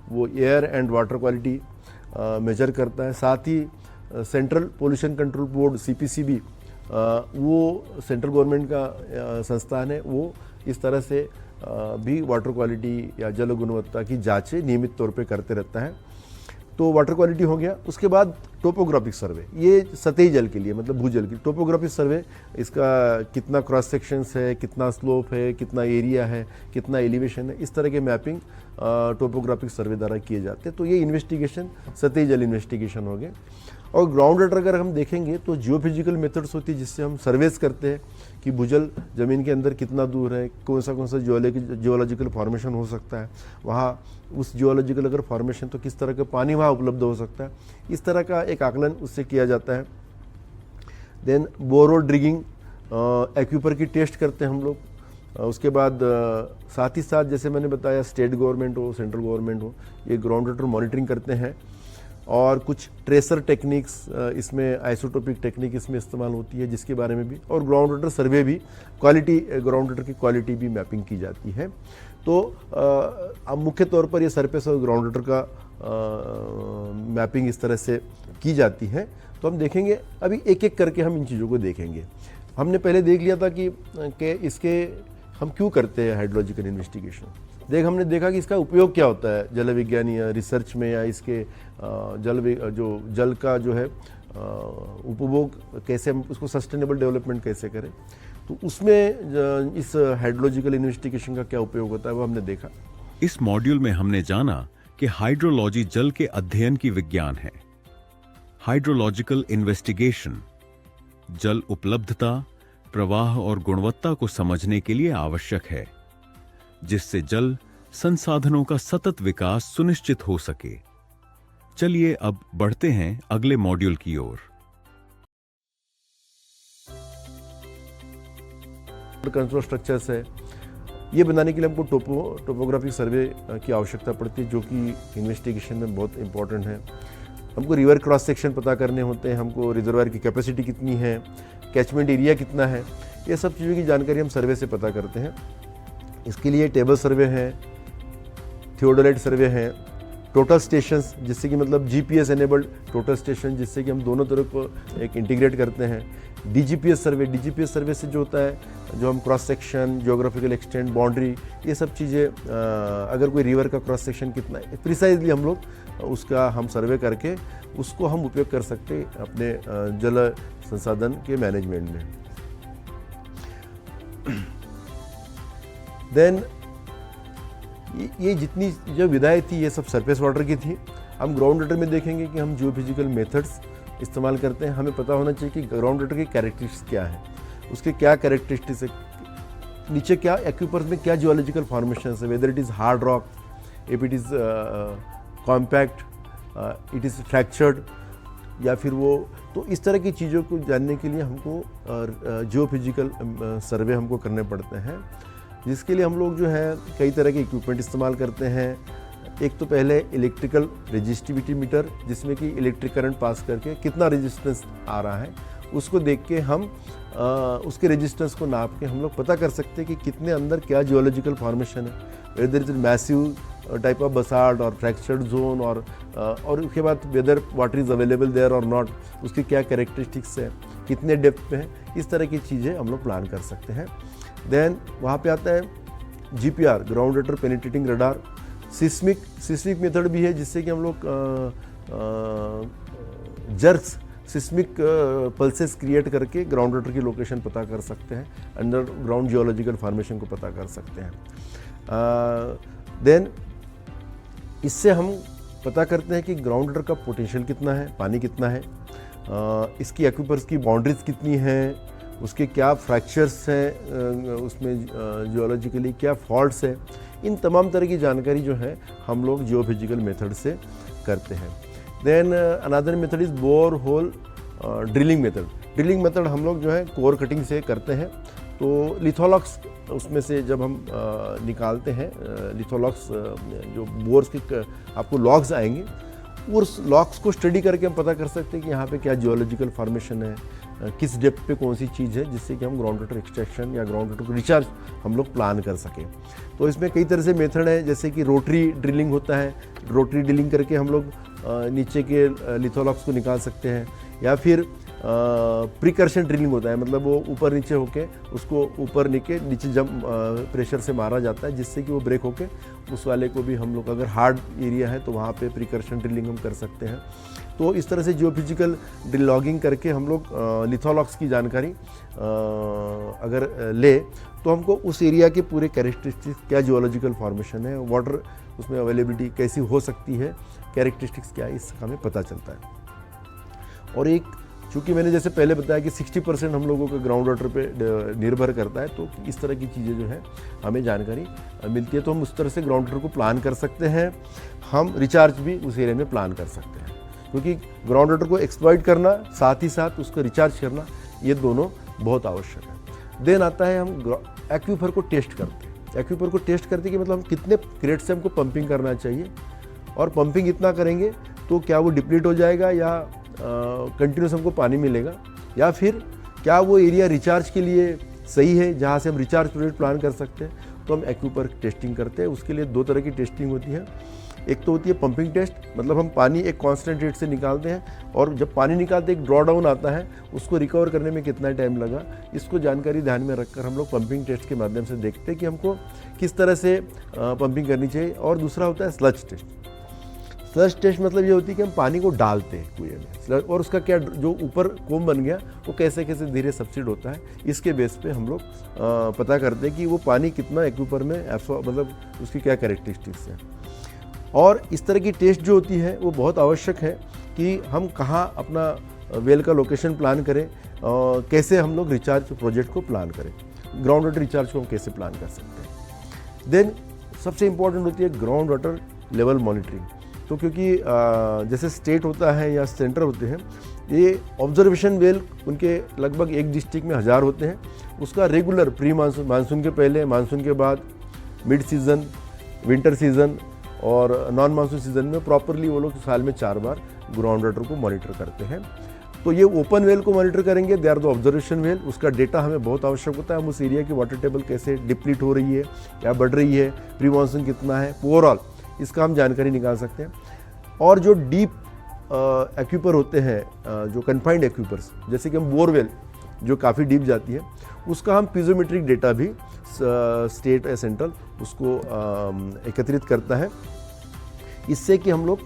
वो air and water quality measure करता है। साथ ही central pollution control board CPCB वो सेंट्रल गवर्नमेंट का संस्थान है, वो इस तरह से भी वाटर क्वालिटी या जल गुणवत्ता की जांचें नियमित तौर पे करते रहता है। तो वाटर क्वालिटी हो गया। उसके बाद टोपोग्राफिक सर्वे, ये सतही जल के लिए मतलब भूजल की टोपोग्राफिक सर्वे, इसका कितना क्रॉस सेक्शंस है, कितना स्लोप है, कितना एरिया है, कितना एलिवेशन है, इस तरह के मैपिंग टोपोग्राफिक सर्वे द्वारा किए जाते हैं। तो ये इन्वेस्टिगेशन सतही जल इन्वेस्टिगेशन हो गए। और ग्राउंड वाटर अगर हम देखेंगे तो जियोफिजिकल मेथड्स होती है जिससे हम सर्वेस करते हैं कि भूजल ज़मीन के अंदर कितना दूर है, कौन सा जियोलॉजिकल फॉर्मेशन हो सकता है, वहाँ उस जियोलॉजिकल अगर फॉर्मेशन तो किस तरह का पानी वहाँ उपलब्ध हो सकता है, इस तरह का एक आकलन उससे किया जाता है। देन बोरोड ड्रिगिंग, एक्यूपर की टेस्ट करते हैं हम लोग। उसके बाद साथ ही साथ जैसे मैंने बताया स्टेट गवर्नमेंट हो, सेंट्रल गवर्नमेंट हो, ये ग्राउंड वाटर मॉनिटरिंग करते हैं। और कुछ ट्रेसर टेक्निक्स इसमें, आइसोटोपिक टेक्निक इसमें इस्तेमाल होती है, जिसके बारे में भी, और ग्राउंड वाटर सर्वे भी, क्वालिटी ग्राउंड वाटर की क्वालिटी भी मैपिंग की जाती है। तो अब मुख्य तौर पर ये सरफेस और ग्राउंड वाटर का मैपिंग इस तरह से की जाती है। तो हम देखेंगे अभी एक एक करके हम इन चीज़ों को देखेंगे। हमने पहले देख लिया था कि इसके हम क्यों करते हैं हाइड्रोलॉजिकल इन्वेस्टिगेशन। हमने देखा कि इसका उपयोग क्या होता है जल विज्ञान या रिसर्च में, या इसके जल का जो है उपभोग कैसे, हम उसको सस्टेनेबल डेवलपमेंट कैसे करें, तो उसमें इस हाइड्रोलॉजिकल इन्वेस्टिगेशन का क्या उपयोग होता है वो हमने देखा। इस मॉड्यूल में हमने जाना कि हाइड्रोलॉजी जल के अध्ययन की विज्ञान है। हाइड्रोलॉजिकल इन्वेस्टिगेशन जल उपलब्धता, प्रवाह और गुणवत्ता को समझने के लिए आवश्यक है, जिससे जल संसाधनों का सतत विकास सुनिश्चित हो सके। चलिए अब बढ़ते हैं अगले मॉड्यूल की ओर। कंट्रोल स्ट्रक्चर्स है, ये बनाने के लिए हमको टोपोग्राफिक सर्वे की आवश्यकता पड़ती है, जो कि इन्वेस्टिगेशन में बहुत इंपॉर्टेंट है। हमको रिवर क्रॉस सेक्शन पता करने होते हैं, हमको रिजर्वायर की कैपेसिटी कितनी है, कैचमेंट एरिया कितना है, ये सब चीज़ों की जानकारी हम सर्वे से पता करते हैं। इसके लिए टेबल सर्वे है, थियोडोलाइट सर्वे है, टोटल स्टेशंस, जिससे कि मतलब जीपीएस एनेबल्ड टोटल स्टेशन, जिससे कि हम दोनों तरफ को एक इंटीग्रेट करते हैं। डीजीपीएस सर्वे से जो होता है, जो हम cross section, geographical extent, boundary, ये सब चीज़ें, अगर कोई रिवर का क्रॉस सेक्शन कितना है प्रिसाइजली हम लोग उसका हम सर्वे करके उसको हम उपयोग कर सकते हैं अपने जल संसाधन के मैनेजमेंट में। देन ये जितनी जो विधाएं थी ये सब सरफेस वाटर की थी। हम ग्राउंड वाटर में देखेंगे कि हम जियोफिजिकल मेथड्स इस्तेमाल करते हैं। हमें पता होना चाहिए कि ग्राउंड वाटर की कैरेक्टरिस्टिक्स क्या है, उसके क्या कैरेक्टरिस्टिक्स है, नीचे क्या एक्यूपर्स में क्या जियोलॉजिकल फॉर्मेशन है, whether it is hard rock, if it is compact, it is fractured, या फिर वो, तो इस तरह की चीज़ों को जानने के लिए हमको जियोफिजिकल सर्वे हमको करने पड़ते हैं, जिसके लिए हम लोग जो है कई तरह के इक्विपमेंट इस्तेमाल करते हैं। एक तो पहले इलेक्ट्रिकल रेजिस्टिविटी मीटर, जिसमें कि इलेक्ट्रिक करंट पास करके कितना रेजिस्टेंस आ रहा है उसको देख के हम उसके रेजिस्टेंस को नाप के हम लोग पता कर सकते हैं कि कितने अंदर क्या जियोलॉजिकल फॉर्मेशन है, whether is massive type of basalt और फ्रैक्चर्ड जोन, और उसके बाद whether water is available there और नॉट, उसकी क्या कैरेक्टरिस्टिक्स है, कितने डेप्थ पे है, इस तरह की चीज़ें हम लोग प्लान कर सकते हैं। देन वहाँ पे आता है GPR, ground water penetrating radar. Seismic method भी है, जिससे कि हम लोग जर्क्स, सिस्मिक पल्सेस क्रिएट करके ग्राउंड वाटर की लोकेशन पता कर सकते हैं, अंडर ग्राउंड जियोलॉजिकल फॉर्मेशन को पता कर सकते हैं। देन इससे हम पता करते हैं कि ग्राउंड वाटर का पोटेंशियल कितना है, पानी कितना है, इसकी एक्विपर्स की बाउंड्रीज कितनी हैं, उसके क्या फ्रैक्चर्स हैं, उसमें जियोलॉजिकली क्या फॉल्ट्स है, इन तमाम तरह की जानकारी जो है हम लोग जियोफिजिकल मेथड से करते हैं। Then another method is borehole drilling method हम लोग जो है कोर कटिंग से करते हैं। तो लिथोलॉक्स उसमें से जब हम निकालते हैं, लिथोलॉक्स जो बोर्स के आपको लॉग्स आएंगे, उस लॉक्स को स्टडी करके हम पता कर सकते हैं कि यहाँ पे क्या जियोलॉजिकल फॉर्मेशन है, किस डेप्थ पे कौन सी चीज़ है, जिससे कि हम ग्राउंड वाटर एक्सट्रैक्शन या ग्राउंड वाटर को रिचार्ज हम लोग प्लान कर सकें। तो इसमें कई तरह से मेथड है, जैसे कि रोटरी ड्रिलिंग होता है, रोटरी ड्रिलिंग करके हम लोग नीचे के लिथोलॉक्स को निकाल सकते हैं, या फिर प्रिकर्शन ड्रिलिंग होता है, मतलब वो ऊपर नीचे होके उसको ऊपर नीचे जब प्रेशर से मारा जाता है, जिससे कि वो ब्रेक होके उस वाले को भी हम लोग, अगर हार्ड एरिया है तो वहाँ पे प्रिकर्शन ड्रिलिंग हम कर सकते हैं। तो इस तरह से जियोफिजिकल ड्रिल लॉगिंग करके हम लोग लिथोलॉक्स की जानकारी अगर ले तो हमको उस एरिया के पूरे कैरेक्टरिस्टिक्स, क्या जियोलॉजिकल फॉर्मेशन है, वाटर उसमें अवेलेबिलिटी कैसी हो सकती है, कैरेक्टरिस्टिक्स क्या है, इसका हमें पता चलता है। और एक चूँकि मैंने जैसे पहले बताया कि 60% हम लोगों का ग्राउंड वाटर पे निर्भर करता है, तो इस तरह की चीज़ें जो है हमें जानकारी मिलती है, तो हम उस तरह से ग्राउंड वाटर को प्लान कर सकते हैं। हम रिचार्ज भी उस एरिया में प्लान कर सकते हैं, क्योंकि ग्राउंड वाटर को एक्सप्लॉइट करना साथ ही साथ उसको रिचार्ज करना, ये दोनों बहुत आवश्यक है। देन आता है हम एक्वीफर को टेस्ट करते हैं। एक्वीफर को टेस्ट करते कि मतलब हम कितने रेट से हमको पंपिंग करना चाहिए, और पंपिंग इतना करेंगे तो क्या वो डिप्लीट हो जाएगा या कंटिन्यूस हमको पानी मिलेगा, या फिर क्या वो एरिया रिचार्ज के लिए सही है जहाँ से हम रिचार्ज प्रोजेक्ट प्लान कर सकते हैं। तो हम एक्वीफर टेस्टिंग करते हैं। उसके लिए दो तरह की टेस्टिंग होती है। एक तो होती है पंपिंग टेस्ट, मतलब हम पानी एक कांस्टेंट रेट से निकालते हैं, और जब पानी निकालते एक ड्रॉ डाउन आता है, उसको रिकवर करने में कितना टाइम लगा, इसको जानकारी ध्यान में रखकर हम लोग पंपिंग टेस्ट के माध्यम से देखते हैं कि हमको किस तरह से पंपिंग करनी चाहिए। और दूसरा होता है स्लज टेस्ट। स्लज टेस्ट मतलब ये होती है कि हम पानी को डालते हैं कुएं में, और उसका क्या जो ऊपर कोम बन गया वो कैसे कैसे धीरे सब्सिड होता है, इसके बेस पे हम लोग पता करते हैं कि वो पानी कितना एक्वीफर में मतलब उसकी क्या कैरेक्टरिस्टिक्स है। और इस तरह की टेस्ट जो होती है वो बहुत आवश्यक है कि हम कहाँ अपना वेल का लोकेशन प्लान करें, कैसे हम लोग रिचार्ज प्रोजेक्ट को प्लान करें, ग्राउंड वाटर रिचार्ज को हम कैसे प्लान कर सकते हैं। देन सबसे इम्पॉर्टेंट होती है ग्राउंड वाटर लेवल मॉनिटरिंग। तो क्योंकि जैसे स्टेट होता है या सेंटर होते हैं, ये ऑब्जर्वेशन वेल उनके लगभग एक डिस्ट्रिक्ट में 1000 होते हैं। उसका रेगुलर प्री मानसून, मानसून के पहले, मानसून के बाद, मिड सीज़न, विंटर सीज़न, और नॉन मानसून सीजन में प्रॉपरली वो लोग साल में 4 बार ग्राउंड वाटर को मॉनिटर करते हैं। तो ये ओपन वेल को मॉनिटर करेंगे, they are the observation well. उसका डेटा हमें बहुत आवश्यक होता है, हम उस एरिया की वाटर टेबल कैसे डिप्लीट हो रही है या बढ़ रही है, प्री मानसून कितना है, ओवरऑल इसका हम जानकारी निकाल सकते हैं। और जो डीप एक्यूपर होते हैं, जो कन्फाइंड एक्यूपर्स, जैसे कि हम बोरवेल जो काफ़ी डीप जाती है, उसका हम पीजोमेट्रिक डेटा भी स्टेट या सेंट्रल उसको एकत्रित करता है। इससे कि हम लोग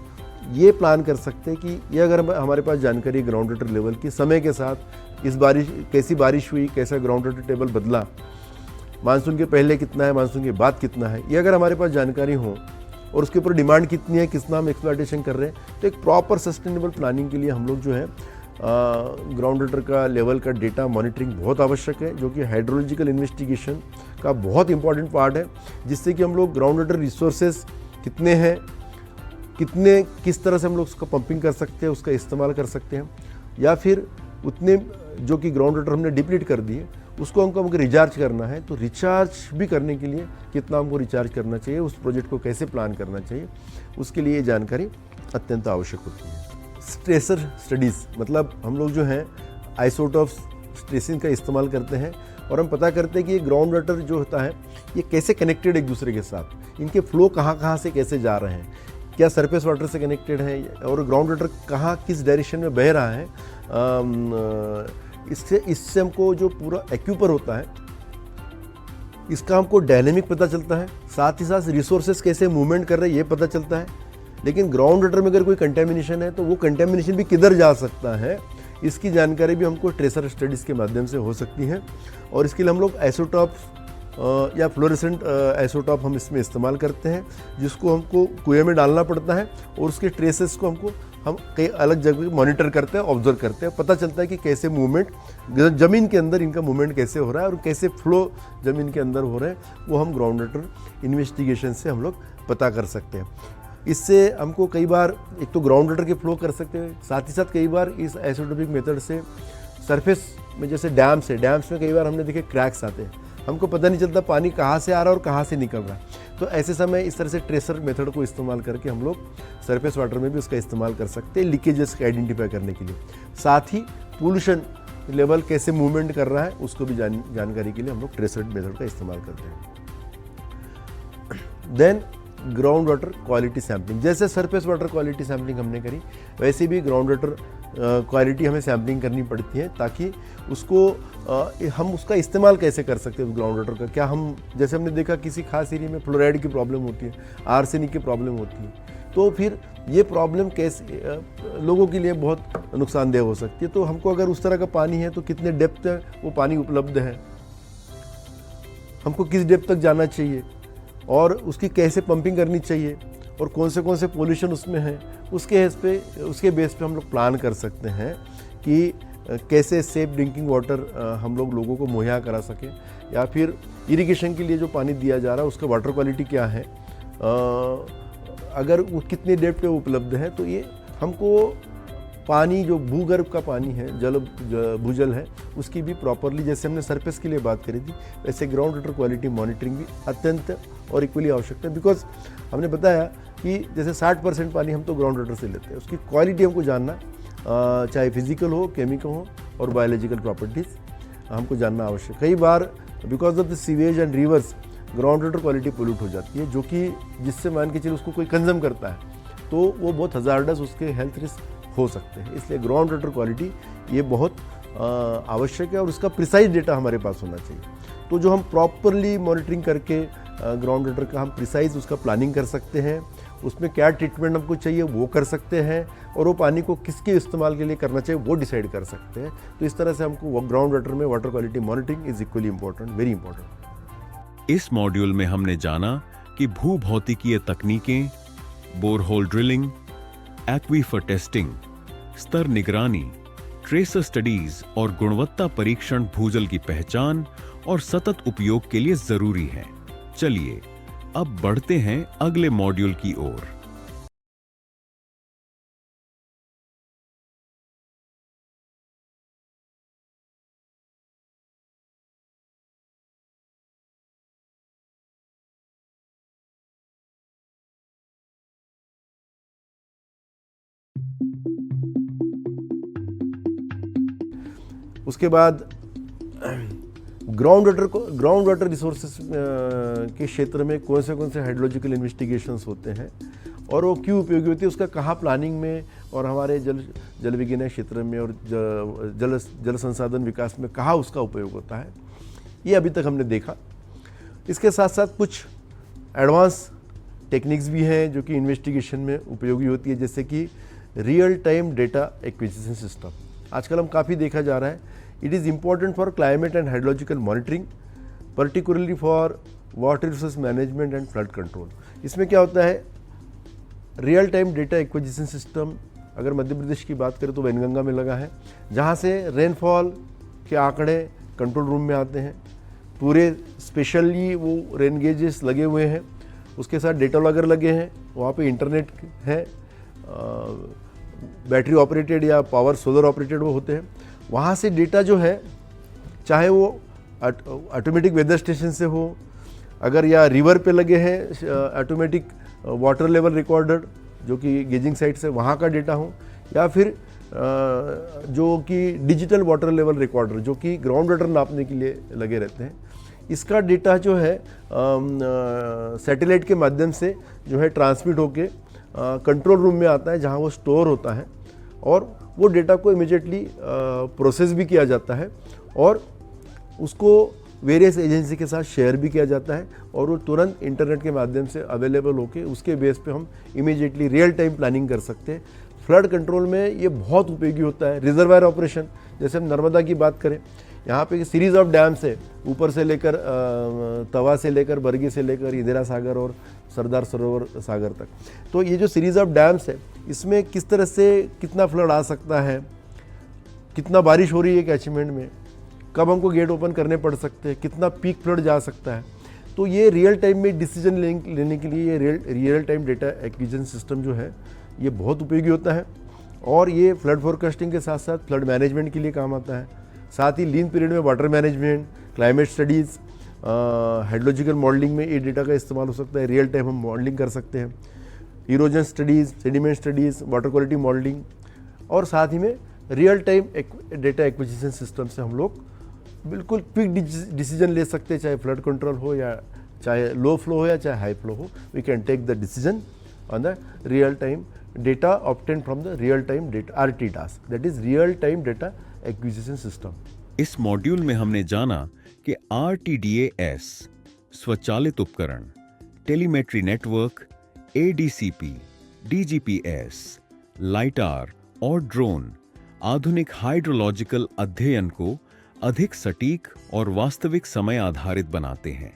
ये प्लान कर सकते हैं कि ये अगर हमारे पास जानकारी ग्राउंड वाटर लेवल की समय के साथ, इस बारिश कैसी बारिश हुई, कैसा ग्राउंड वाटर टेबल बदला, मानसून के पहले कितना है, मानसून के बाद कितना है, ये अगर हमारे पास जानकारी हो और उसके ऊपर डिमांड कितनी है, कितना हम एक्सप्लॉयटेशन कर रहे हैं, तो एक प्रॉपर सस्टेनेबल प्लानिंग के लिए हम लोग जो है ग्राउंड वाटर का लेवल का डेटा मॉनिटरिंग बहुत आवश्यक है, जो कि हाइड्रोलॉजिकल इन्वेस्टिगेशन का बहुत इंपॉर्टेंट पार्ट है, जिससे कि हम लोग ग्राउंड वाटर रिसोर्सेज कितने हैं, किस तरह से हम लोग उसका पंपिंग कर सकते हैं, उसका इस्तेमाल कर सकते हैं, या फिर उतने जो कि ग्राउंड वाटर हमने डिप्लीट कर दिए उसको हमको रिचार्ज करना है, तो रिचार्ज भी करने के लिए कितना हमको रिचार्ज करना चाहिए, उस प्रोजेक्ट को कैसे प्लान करना चाहिए, उसके लिए ये जानकारी अत्यंत आवश्यक होती है। स्ट्रेसर स्टडीज़ मतलब हम लोग जो हैं आइसोटॉप स्ट्रेसिंग का इस्तेमाल करते हैं और हम पता करते हैं कि ये ग्राउंड वाटर जो होता है ये कैसे कनेक्टेड एक दूसरे के साथ, इनके फ्लो कहाँ कहाँ से कैसे जा रहे हैं, क्या सरफेस वाटर से कनेक्टेड है और ग्राउंड वाटर कहाँ किस डायरेक्शन में बह रहा है। इससे हमको जो पूरा एक्यूपर होता है इसका हमको डायनेमिक पता चलता है, साथ ही साथ रिसोर्सेज कैसे मूवमेंट कर रहे हैं ये पता चलता है। लेकिन ग्राउंड वाटर में अगर कोई कंटेमिनेशन है तो वो कंटेमिनेशन भी किधर जा सकता है, इसकी जानकारी भी हमको ट्रेसर स्टडीज़ के माध्यम से हो सकती है। और इसके लिए हम लोग आइसोटॉप या फ्लोरेसेंट आइसोटॉप हम इसमें इस्तेमाल करते हैं, जिसको हमको कुएं में डालना पड़ता है और उसके ट्रेसेस को हम कई अलग जगह मॉनिटर करते हैं, ऑब्जर्व करते हैं, पता चलता है कि कैसे मूवमेंट ज़मीन के अंदर इनका मूवमेंट कैसे हो रहा है और कैसे फ्लो ज़मीन के अंदर हो रहे हैं, वो हम ग्राउंड वाटर इन्वेस्टिगेशन से हम लोग पता कर सकते हैं। इससे हमको कई बार एक तो ग्राउंड वाटर के फ्लो कर सकते हैं, साथ ही साथ कई बार इस आइसोटोपिक मेथड से सरफेस में, जैसे डैम्स में कई बार हमने देखे क्रैक्स आते हैं, हमको पता नहीं चलता पानी कहाँ से आ रहा है और कहाँ से निकल रहा है। तो ऐसे समय इस तरह से ट्रेसर मेथड को इस्तेमाल करके हम लोग सरफेस वाटर में भी उसका इस्तेमाल कर सकते हैं लीकेजेस को आइडेंटिफाई करने के लिए। साथ ही पोल्यूशन लेवल कैसे मूवमेंट कर रहा है उसको भी जानकारी के लिए हम लोग ट्रेसर मेथड का इस्तेमाल करते हैं। Then ground water quality sampling, जैसे सरफेस वाटर क्वालिटी सैम्पलिंग हमने करी, वैसे भी ग्राउंड वाटर क्वालिटी हमें सैम्पलिंग करनी पड़ती है, ताकि उसको हम उसका इस्तेमाल कैसे कर सकते हैं उस ग्राउंड वाटर का। क्या हम, जैसे हमने देखा किसी खास एरिया में फ्लोराइड की प्रॉब्लम होती है, आर्सेनिक की प्रॉब्लम होती है, तो फिर ये प्रॉब्लम कैसे लोगों के लिए बहुत नुकसानदेह हो सकती है। तो हमको अगर उस तरह का पानी है तो कितने डेप्थ वो पानी उपलब्ध है, हमको किस डेप्थ तक जाना चाहिए और उसकी कैसे पंपिंग करनी चाहिए और कौन से पोल्यूशन उसमें है, उसके बेस पे हम लोग प्लान कर सकते हैं कि कैसे सेफ ड्रिंकिंग वाटर हम लोगों को मुहैया करा सकें, या फिर इरिगेशन के लिए जो पानी दिया जा रहा है उसका वाटर क्वालिटी क्या है, अगर वो कितनी डेप्थ पे उपलब्ध है। तो ये हमको पानी जो भूगर्भ का पानी है, भूजल है, उसकी भी प्रॉपरली, जैसे हमने सरफेस के लिए बात करी थी, वैसे ग्राउंड वाटर क्वालिटी मॉनिटरिंग भी अत्यंत और इक्वली आवश्यकता है। बिकॉज हमने बताया कि जैसे 60% पानी हम तो ग्राउंड वाटर से लेते हैं, उसकी क्वालिटी हमको जानना, चाहे फिजिकल हो, केमिकल हो और बायोलॉजिकल प्रॉपर्टीज़ हमको जानना आवश्यक। कई बार because of the sewage and rivers ground water quality pollute हो जाती है, जो कि जिससे मान के चलिए उसको कोई कंज्यूम करता है तो वो बहुत हजार्डस उसके हेल्थ रिस्क हो सकते हैं। इसलिए ग्राउंड वाटर क्वालिटी ये बहुत आवश्यक है और उसका प्रिसाइज डेटा हमारे पास होना चाहिए। तो जो हम प्रॉपरली मॉनिटरिंग करके ग्राउंड वाटर का हम प्रिसाइज उसका प्लानिंग कर सकते हैं, उसमें क्या ट्रीटमेंट हमको चाहिए वो कर सकते हैं, और वो पानी को किसके इस्तेमाल के लिए करना चाहिए वो डिसाइड कर सकते हैं। तो इस तरह से हमको ग्राउंड वाटर में water quality monitoring is equally important, very important. इस मॉड्यूल में हमने जाना कि भूभौतिकीय तकनीकें, बोरहोल ड्रिलिंग, एक्वीफर टेस्टिंग, स्तर निगरानी, ट्रेसर स्टडीज और गुणवत्ता परीक्षण भूजल की पहचान और सतत उपयोग के लिए जरूरी है। चलिए अब बढ़ते हैं अगले मॉड्यूल की ओर। उसके बाद ग्राउंड वाटर रिसोर्सेज के क्षेत्र में कौन से हाइड्रोलॉजिकल इन्वेस्टिगेशंस होते हैं और वो क्यों उपयोगी होती है, उसका कहाँ प्लानिंग में और हमारे जल विज्ञान क्षेत्र में और जल संसाधन विकास में कहाँ उसका उपयोग होता है, ये अभी तक हमने देखा। इसके साथ साथ कुछ एडवांस टेक्निक्स भी हैं जो कि इन्वेस्टिगेशन में उपयोगी होती है, जैसे कि real time data acquisition system. आजकल हम काफ़ी देखा जा रहा है, it is important for climate and hydrological monitoring, particularly for water resource management and flood control. इसमें क्या होता है, real time data acquisition system अगर मध्य प्रदेश की बात करें तो वैनगंगा में लगा है, जहाँ से रेनफॉल के आंकड़े कंट्रोल रूम में आते हैं। पूरे स्पेशली वो रेन गेजेस लगे हुए हैं, उसके साथ डेटा लॉगर लगे हैं, वहाँ पे इंटरनेट है, बैटरी ऑपरेटेड या पावर सोलर ऑपरेटेड वो होते हैं। वहाँ से डेटा जो है, चाहे वो ऑटोमेटिक वेदर स्टेशन से हो, अगर या रिवर पे लगे हैं ऑटोमेटिक वाटर लेवल रिकॉर्डर जो कि गेजिंग साइट से वहाँ का डेटा हो, या फिर जो कि डिजिटल वाटर लेवल रिकॉर्डर जो कि ग्राउंड वाटर नापने के लिए लगे रहते हैं, इसका डेटा जो है सैटेलाइट के माध्यम से जो है ट्रांसमिट होके कंट्रोल रूम में आता है, जहाँ वो स्टोर होता है और वो डेटा को इमीडिएटली प्रोसेस भी किया जाता है और उसको वेरियस एजेंसी के साथ शेयर भी किया जाता है और वो तुरंत इंटरनेट के माध्यम से अवेलेबल होके उसके बेस पे हम इमीडिएटली रियल टाइम प्लानिंग कर सकते हैं। फ्लड कंट्रोल में ये बहुत उपयोगी होता है। रिजर्वायर ऑपरेशन, जैसे हम नर्मदा की बात करें, यहाँ पे सीरीज ऑफ डैम्स है, ऊपर से लेकर तवा से लेकर बरगी से लेकर इंदिरा सागर और सरदार सरोवर सागर तक। तो ये जो सीरीज ऑफ डैम्स है, इसमें किस तरह से कितना फ्लड आ सकता है, कितना बारिश हो रही है कैचमेंट में, कब हमको गेट ओपन करने पड़ सकते हैं, कितना पीक फ्लड जा सकता है, तो ये रियल टाइम में डिसीजन लेने के लिए ये real time data acquisition system जो है ये बहुत उपयोगी होता है। और ये फ्लड फोरकास्टिंग के साथ साथ फ्लड मैनेजमेंट के लिए काम आता है। साथ ही लीन पीरियड में water management, climate studies, hydrological modelling में ये डेटा का इस्तेमाल हो सकता है। रियल टाइम हम मॉडलिंग कर सकते हैं, erosion studies, sediment studies, water quality modelling, और साथ ही में real time data acquisition system से हम लोग बिल्कुल क्विक डिसीजन ले सकते हैं, चाहे फ्लड कंट्रोल हो या चाहे लो फ्लो हो या चाहे हाई फ्लो हो। We can take the decision on the real time data obtained from the real time data RTDAS, that is real time data acquisition system। इस मॉड्यूल में हमने जाना कि RTDAS स्वचालित उपकरण, telemetry network, ADCP, DGPS, lighter और drone आधुनिक hydrological अध्ययन को अधिक सटीक और वास्तविक समय आधारित बनाते हैं।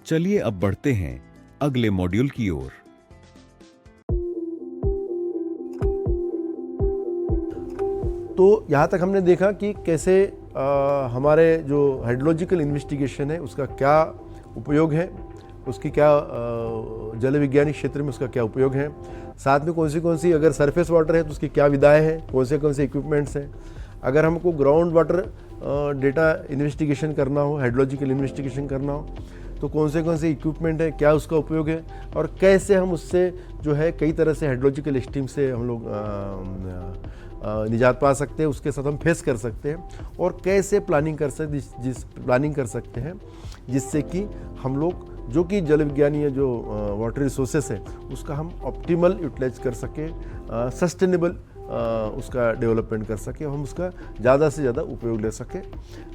चलिए अब बढ़ते हैं अगले मॉड्यूल की ओर। तो यहाँ तक हमने देखा कि कैसे हमारे जो हाइड्रोलॉजिकल इन्वेस्टिगेशन है उसका क्या उपयोग है, उसकी क्या जल विज्ञानिक क्षेत्र में उसका क्या उपयोग है, साथ में कौन सी अगर सरफेस वाटर है तो उसकी क्या विधाएं हैं, कौन से इक्विपमेंट्स हैं। अगर हमको ग्राउंड वाटर डेटा इन्वेस्टिगेशन करना हो, हाइड्रोलॉजिकल इन्वेस्टिगेशन करना हो, तो कौन से इक्विपमेंट है, क्या उसका उपयोग है और कैसे हम उससे जो है कई तरह से हाइड्रोलॉजिकल एक्सट्रीम से हम लोग निजात पा सकते हैं, उसके साथ हम फेस कर सकते हैं, और कैसे प्लानिंग कर सकते हैं जिससे कि हम लोग जो कि जल विज्ञानी है, जो वाटर रिसोर्सेस है, उसका हम ऑप्टिमल यूटिलाइज कर सकें, सस्टेनेबल उसका डेवलपमेंट कर सकें, हम उसका ज़्यादा से ज़्यादा उपयोग ले सकें।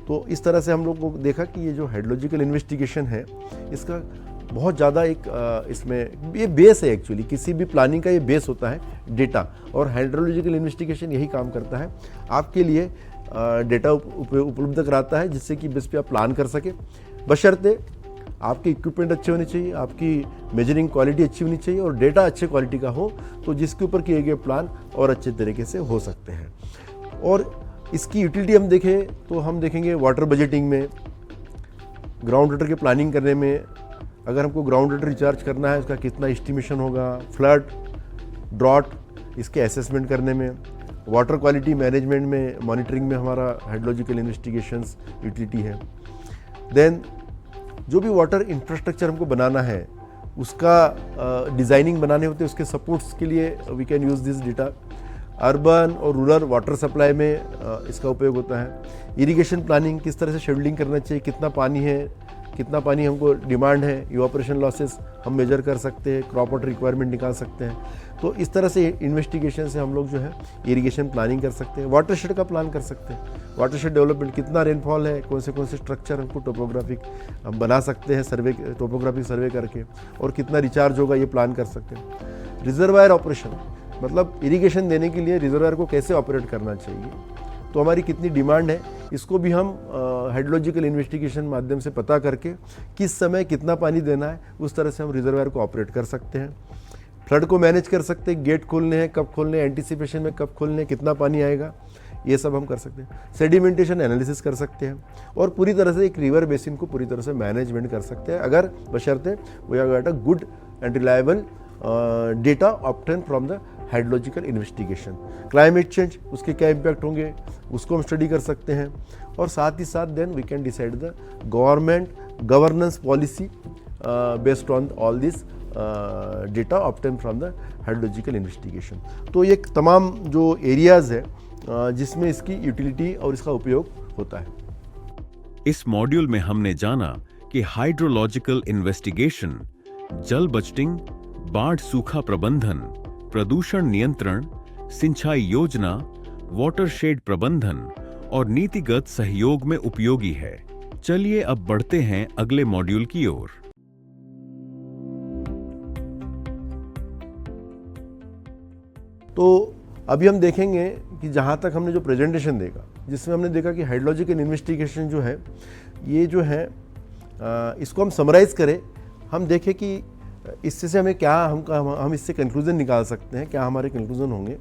तो इस तरह से हम लोग को देखा कि ये जो हाइड्रोलॉजिकल इन्वेस्टिगेशन है इसका बहुत ज़्यादा एक इसमें ये बेस है। एक्चुअली किसी भी प्लानिंग का ये बेस होता है डेटा, और हाइड्रोलॉजिकल इन्वेस्टिगेशन यही काम करता है, आपके लिए डेटा उपलब्ध कराता है जिससे कि बेस पे आप प्लान कर सके, बशर्ते आपके इक्विपमेंट अच्छे होने चाहिए, आपकी मेजरिंग क्वालिटी अच्छी होनी चाहिए और डेटा अच्छे क्वालिटी का हो, तो जिसके ऊपर किए गए प्लान और अच्छे तरीके से हो सकते हैं। और इसकी यूटिलिटी हम देखें तो हम देखेंगे वाटर बजटिंग में, ग्राउंड वाटर की प्लानिंग करने में, अगर हमको ग्राउंड वाटर रिचार्ज करना है उसका कितना एस्टिमेशन होगा, फ्लड, ड्रॉट, इसके असेसमेंट करने में, वाटर क्वालिटी मैनेजमेंट में, मॉनिटरिंग में हमारा हाइड्रोलॉजिकल इन्वेस्टिगेशंस यूटिलिटी है। देन जो भी वाटर इंफ्रास्ट्रक्चर हमको बनाना है उसका डिज़ाइनिंग बनाने होते हैं, उसके सपोर्ट्स के लिए we can use this data. Urban और रूरल वाटर सप्लाई में इसका उपयोग होता है। इरिगेशन प्लानिंग, किस तरह से शेड्यूलिंग करना चाहिए, कितना पानी हमको डिमांड है, इवापोरेशन लॉसेस हम मेजर कर सकते हैं, क्रॉप वाटर रिक्वायरमेंट निकाल सकते हैं। तो इस तरह से इन्वेस्टिगेशन से हम लोग जो है इरिगेशन प्लानिंग कर सकते हैं। वाटरशेड का प्लान कर सकते हैं, वाटरशेड डेवलपमेंट, कितना रेनफॉल है, कौन से स्ट्रक्चर हमको टोपोग्राफिक हम बना सकते हैं सर्वे, टोपोग्राफिक सर्वे करके, और कितना रिचार्ज होगा ये प्लान कर सकते हैं। रिजर्वायर ऑपरेशन, मतलब इरिगेशन देने के लिए रिजर्वायर को कैसे ऑपरेट करना चाहिए, तो हमारी कितनी डिमांड है, इसको भी हम हाइड्रोलॉजिकल इन्वेस्टिगेशन माध्यम से पता करके किस समय कितना पानी देना है, उस तरह से हम रिजर्वायर को ऑपरेट कर सकते हैं। फ्लड को मैनेज कर सकते हैं, गेट खोलने हैं, कब खोलने हैं, एंटीसिपेशन में कब खोलने हैं, कितना पानी आएगा, ये सब हम कर सकते हैं। सेडिमेंटेशन एनालिसिस कर सकते हैं, और पूरी तरह से एक रिवर बेसिन को पूरी तरह से मैनेजमेंट कर सकते हैं, अगर बशर्ते we have got a good and reliable data obtain from the hydrological investigation. Climate change, उसके क्या इम्पैक्ट होंगे, उसको हम स्टडी कर सकते हैं, और साथ ही साथ then we can decide the governance policy based on all this data obtain from the hydrological investigation. तो ये तमाम जो एरियाज़ है जिसमें इसकी यूटिलिटी और इसका उपयोग होता है। इस मॉड्यूल में हमने जाना कि हाइड्रोलॉजिकल इन्वेस्टिगेशन जल बजटिंग, बाढ़ सूखा प्रबंधन, प्रदूषण नियंत्रण, सिंचाई योजना, वाटरशेड प्रबंधन और नीतिगत सहयोग में उपयोगी है। चलिए अब बढ़ते हैं अगले मॉड्यूल की ओर। तो अभी हम देखेंगे कि जहाँ तक हमने जो प्रेजेंटेशन देखा, जिसमें हमने देखा कि हाइड्रोलॉजिकल इन्वेस्टिगेशन जो है, ये जो है इसको हम समराइज़ करें, हम देखें कि इससे से हमें क्या हम इससे कंक्लूज़न निकाल सकते हैं, क्या हमारे कंक्लूज़न होंगे।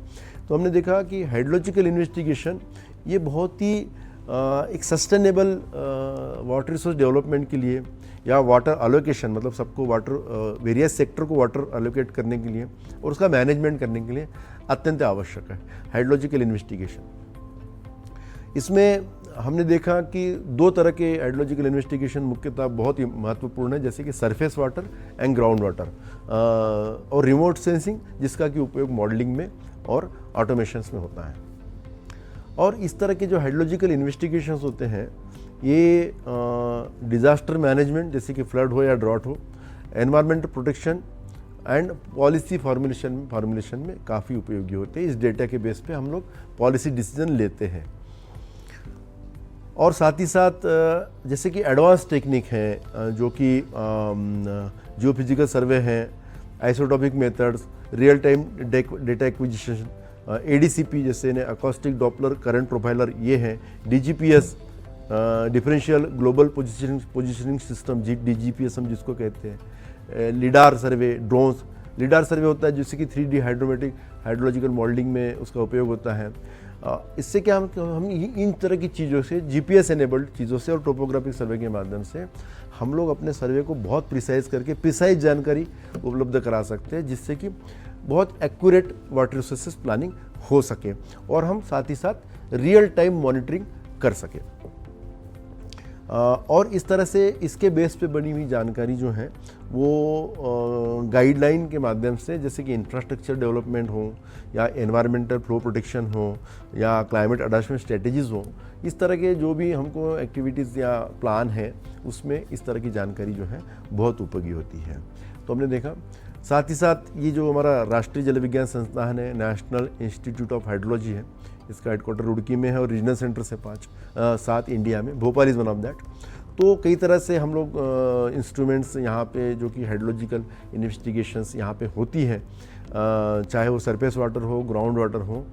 तो हमने देखा कि हाइड्रोलॉजिकल इन्वेस्टिगेशन ये बहुत ही एक सस्टेनेबल वाटर रिसोर्स डेवलपमेंट के लिए, या वाटर अलोकेशन, मतलब सबको वाटर, वेरियस सेक्टर को वाटर अलोकेट करने के लिए और उसका मैनेजमेंट करने के लिए अत्यंत आवश्यक है हाइड्रोलॉजिकल इन्वेस्टिगेशन। इसमें हमने देखा कि दो तरह के हाइड्रोलॉजिकल इन्वेस्टिगेशन मुख्यतः बहुत ही महत्वपूर्ण है, जैसे कि surface water and ground water, और रिमोट सेंसिंग, जिसका कि उपयोग मॉडलिंग में और ऑटोमेशंस में होता है। और इस तरह के जो हाइड्रोलॉजिकल इन्वेस्टिगेशंस होते हैं, ये डिज़ास्टर मैनेजमेंट, जैसे कि फ्लड हो या ड्रॉट हो, environmental protection and policy formulation में काफ़ी उपयोगी होते हैं। इस डेटा के बेस पे हम लोग पॉलिसी डिसीजन लेते हैं। और साथ ही साथ जैसे कि एडवांस टेक्निक हैं, जो कि जियोफिजिकल सर्वे हैं, isotopic methods, real time data acquisition, ADCP जैसे अकॉस्टिक डॉपलर करंट प्रोफाइलर, ये हैं DGPS, differential global positioning system, DGPS हम जिसको कहते हैं, लिडार सर्वे, ड्रोन्स। लिडार सर्वे होता है जिससे कि 3D हाइड्रोलॉजिकल मॉडलिंग में उसका उपयोग होता है। इससे क्या हम इन तरह की चीज़ों से, GPS एनेबल्ड चीज़ों से और टोपोग्राफिक सर्वे के माध्यम से हम लोग अपने सर्वे को बहुत प्रिसाइज करके प्रिसाइज जानकारी उपलब्ध करा सकते हैं, जिससे कि बहुत एक्यूरेट वाटर रिसोर्सेज प्लानिंग हो सके और हम साथ ही साथ रियल टाइम मॉनिटरिंग कर सकें। और इस तरह से इसके बेस पे बनी हुई जानकारी जो है वो गाइडलाइन के माध्यम से, जैसे कि इंफ्रास्ट्रक्चर डेवलपमेंट हो या एनवायरमेंटल फ्लो प्रोटेक्शन हो या क्लाइमेट अडॉप्शन स्ट्रेटजीज़ हो, इस तरह के जो भी हमको एक्टिविटीज़ या प्लान है, उसमें इस तरह की जानकारी जो है बहुत उपयोगी होती है। तो हमने देखा, साथ ही साथ ये जो हमारा राष्ट्रीय जल विज्ञान संस्थान है, नेशनल इंस्टीट्यूट ऑफ हाइड्रोलॉजी है, इसका हेडक्वार्टर रुड़की में है और रीजनल सेंटर से 7 इंडिया में, Bhopal is one of that. तो कई तरह से हम लोग इंस्ट्रूमेंट्स यहाँ पे जो कि हाइड्रोलॉजिकल इन्वेस्टिगेशंस यहाँ पे होती हैं, चाहे वो सरफेस वाटर हो, ग्राउंड वाटर हो,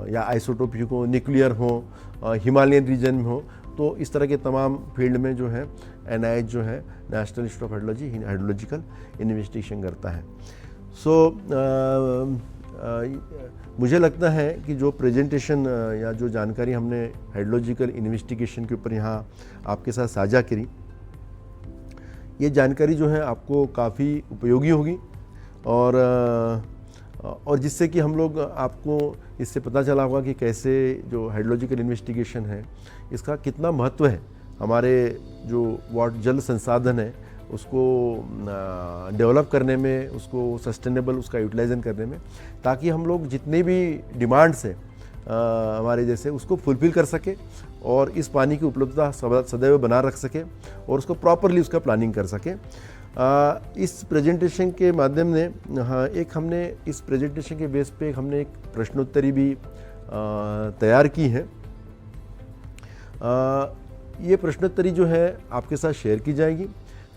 या आइसोटोपिक हो, न्यूक्लियर हो, हिमालयन रीजन में हो, तो इस तरह के तमाम फील्ड में जो है NIH जो है, national institute of hydrology, hydrological investigation करता है। मुझे लगता है कि जो प्रेजेंटेशन या जो जानकारी हमने हाइड्रोलॉजिकल इन्वेस्टिगेशन के ऊपर यहाँ आपके साथ साझा करी, ये जानकारी जो है आपको काफ़ी उपयोगी होगी और जिससे कि हम लोग, आपको इससे पता चला होगा कि कैसे जो हाइड्रोलॉजिकल इन्वेस्टिगेशन है, इसका कितना महत्व है हमारे जो जल संसाधन है उसको डेवलप करने में, उसको सस्टेनेबल उसका यूटिलाइजन करने में, ताकि हम लोग जितने भी डिमांड्स हैं हमारे जैसे उसको फुलफिल कर सके और इस पानी की उपलब्धता सदैव बना रख सके और उसको प्रॉपरली उसका प्लानिंग कर सके। इस प्रेजेंटेशन के माध्यम ने हमने इस प्रेजेंटेशन के बेस पे हमने एक प्रश्नोत्तरी भी तैयार की है। ये प्रश्नोत्तरी जो है आपके साथ शेयर की जाएगी।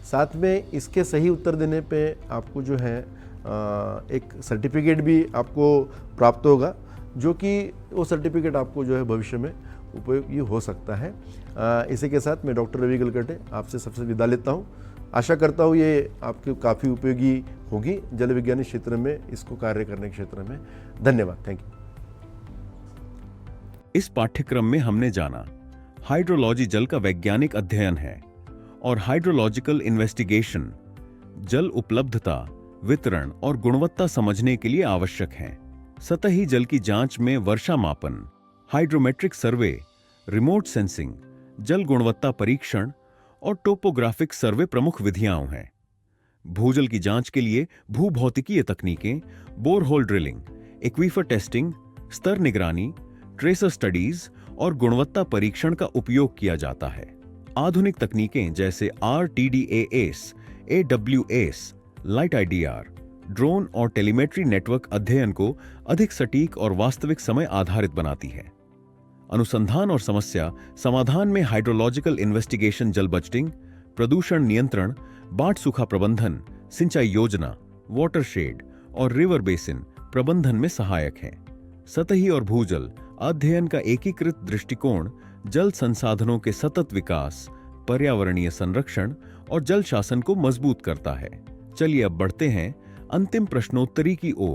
साथ में इसके सही उत्तर देने पे आपको जो है एक सर्टिफिकेट भी आपको प्राप्त होगा, जो कि वो सर्टिफिकेट आपको जो है भविष्य में उपयोगी हो सकता है। इसी के साथ मैं डॉक्टर रवि गलकटे आपसे सबसे विदा लेता हूँ। आशा करता हूँ ये आपके काफ़ी उपयोगी होगी जल विज्ञान क्षेत्र में, इसको कार्य करने के क्षेत्र में। धन्यवाद। Thank you. इस पाठ्यक्रम में हमने जाना हाइड्रोलॉजी जल का वैज्ञानिक अध्ययन है और हाइड्रोलॉजिकल इन्वेस्टिगेशन जल उपलब्धता, वितरण और गुणवत्ता समझने के लिए आवश्यक है। सतही जल की जांच में वर्षा मापन, हाइड्रोमेट्रिक सर्वे, रिमोट सेंसिंग, जल गुणवत्ता परीक्षण और टोपोग्राफिक सर्वे प्रमुख विधियां हैं। भूजल की जांच के लिए भूभौतिकीय तकनीकें, बोरहोल ड्रिलिंग, एक्वीफर टेस्टिंग, स्तर निगरानी, ट्रेसर स्टडीज और गुणवत्ता परीक्षण का उपयोग किया जाता है। आधुनिक तकनीकें जैसे RTDAS, AWS, light IDR, drone और टेलीमेट्री नेटवर्क अध्ययन को अधिक सटीक और वास्तविक समय आधारित बनाती है। अनुसंधान और समस्या समाधान में हाइड्रोलॉजिकल इन्वेस्टिगेशन जल बजटिंग, प्रदूषण नियंत्रण, बाढ़ सूखा प्रबंधन, सिंचाई योजना, वाटरशेड और रिवर बेसिन प्रबंधन में सहायक है। सतही और भूजल अध्ययन का एकीकृत दृष्टिकोण जल संसाधनों के सतत विकास, पर्यावरणीय संरक्षण और जल शासन को मजबूत करता है। चलिए अब बढ़ते हैं अंतिम प्रश्नोत्तरी की ओर।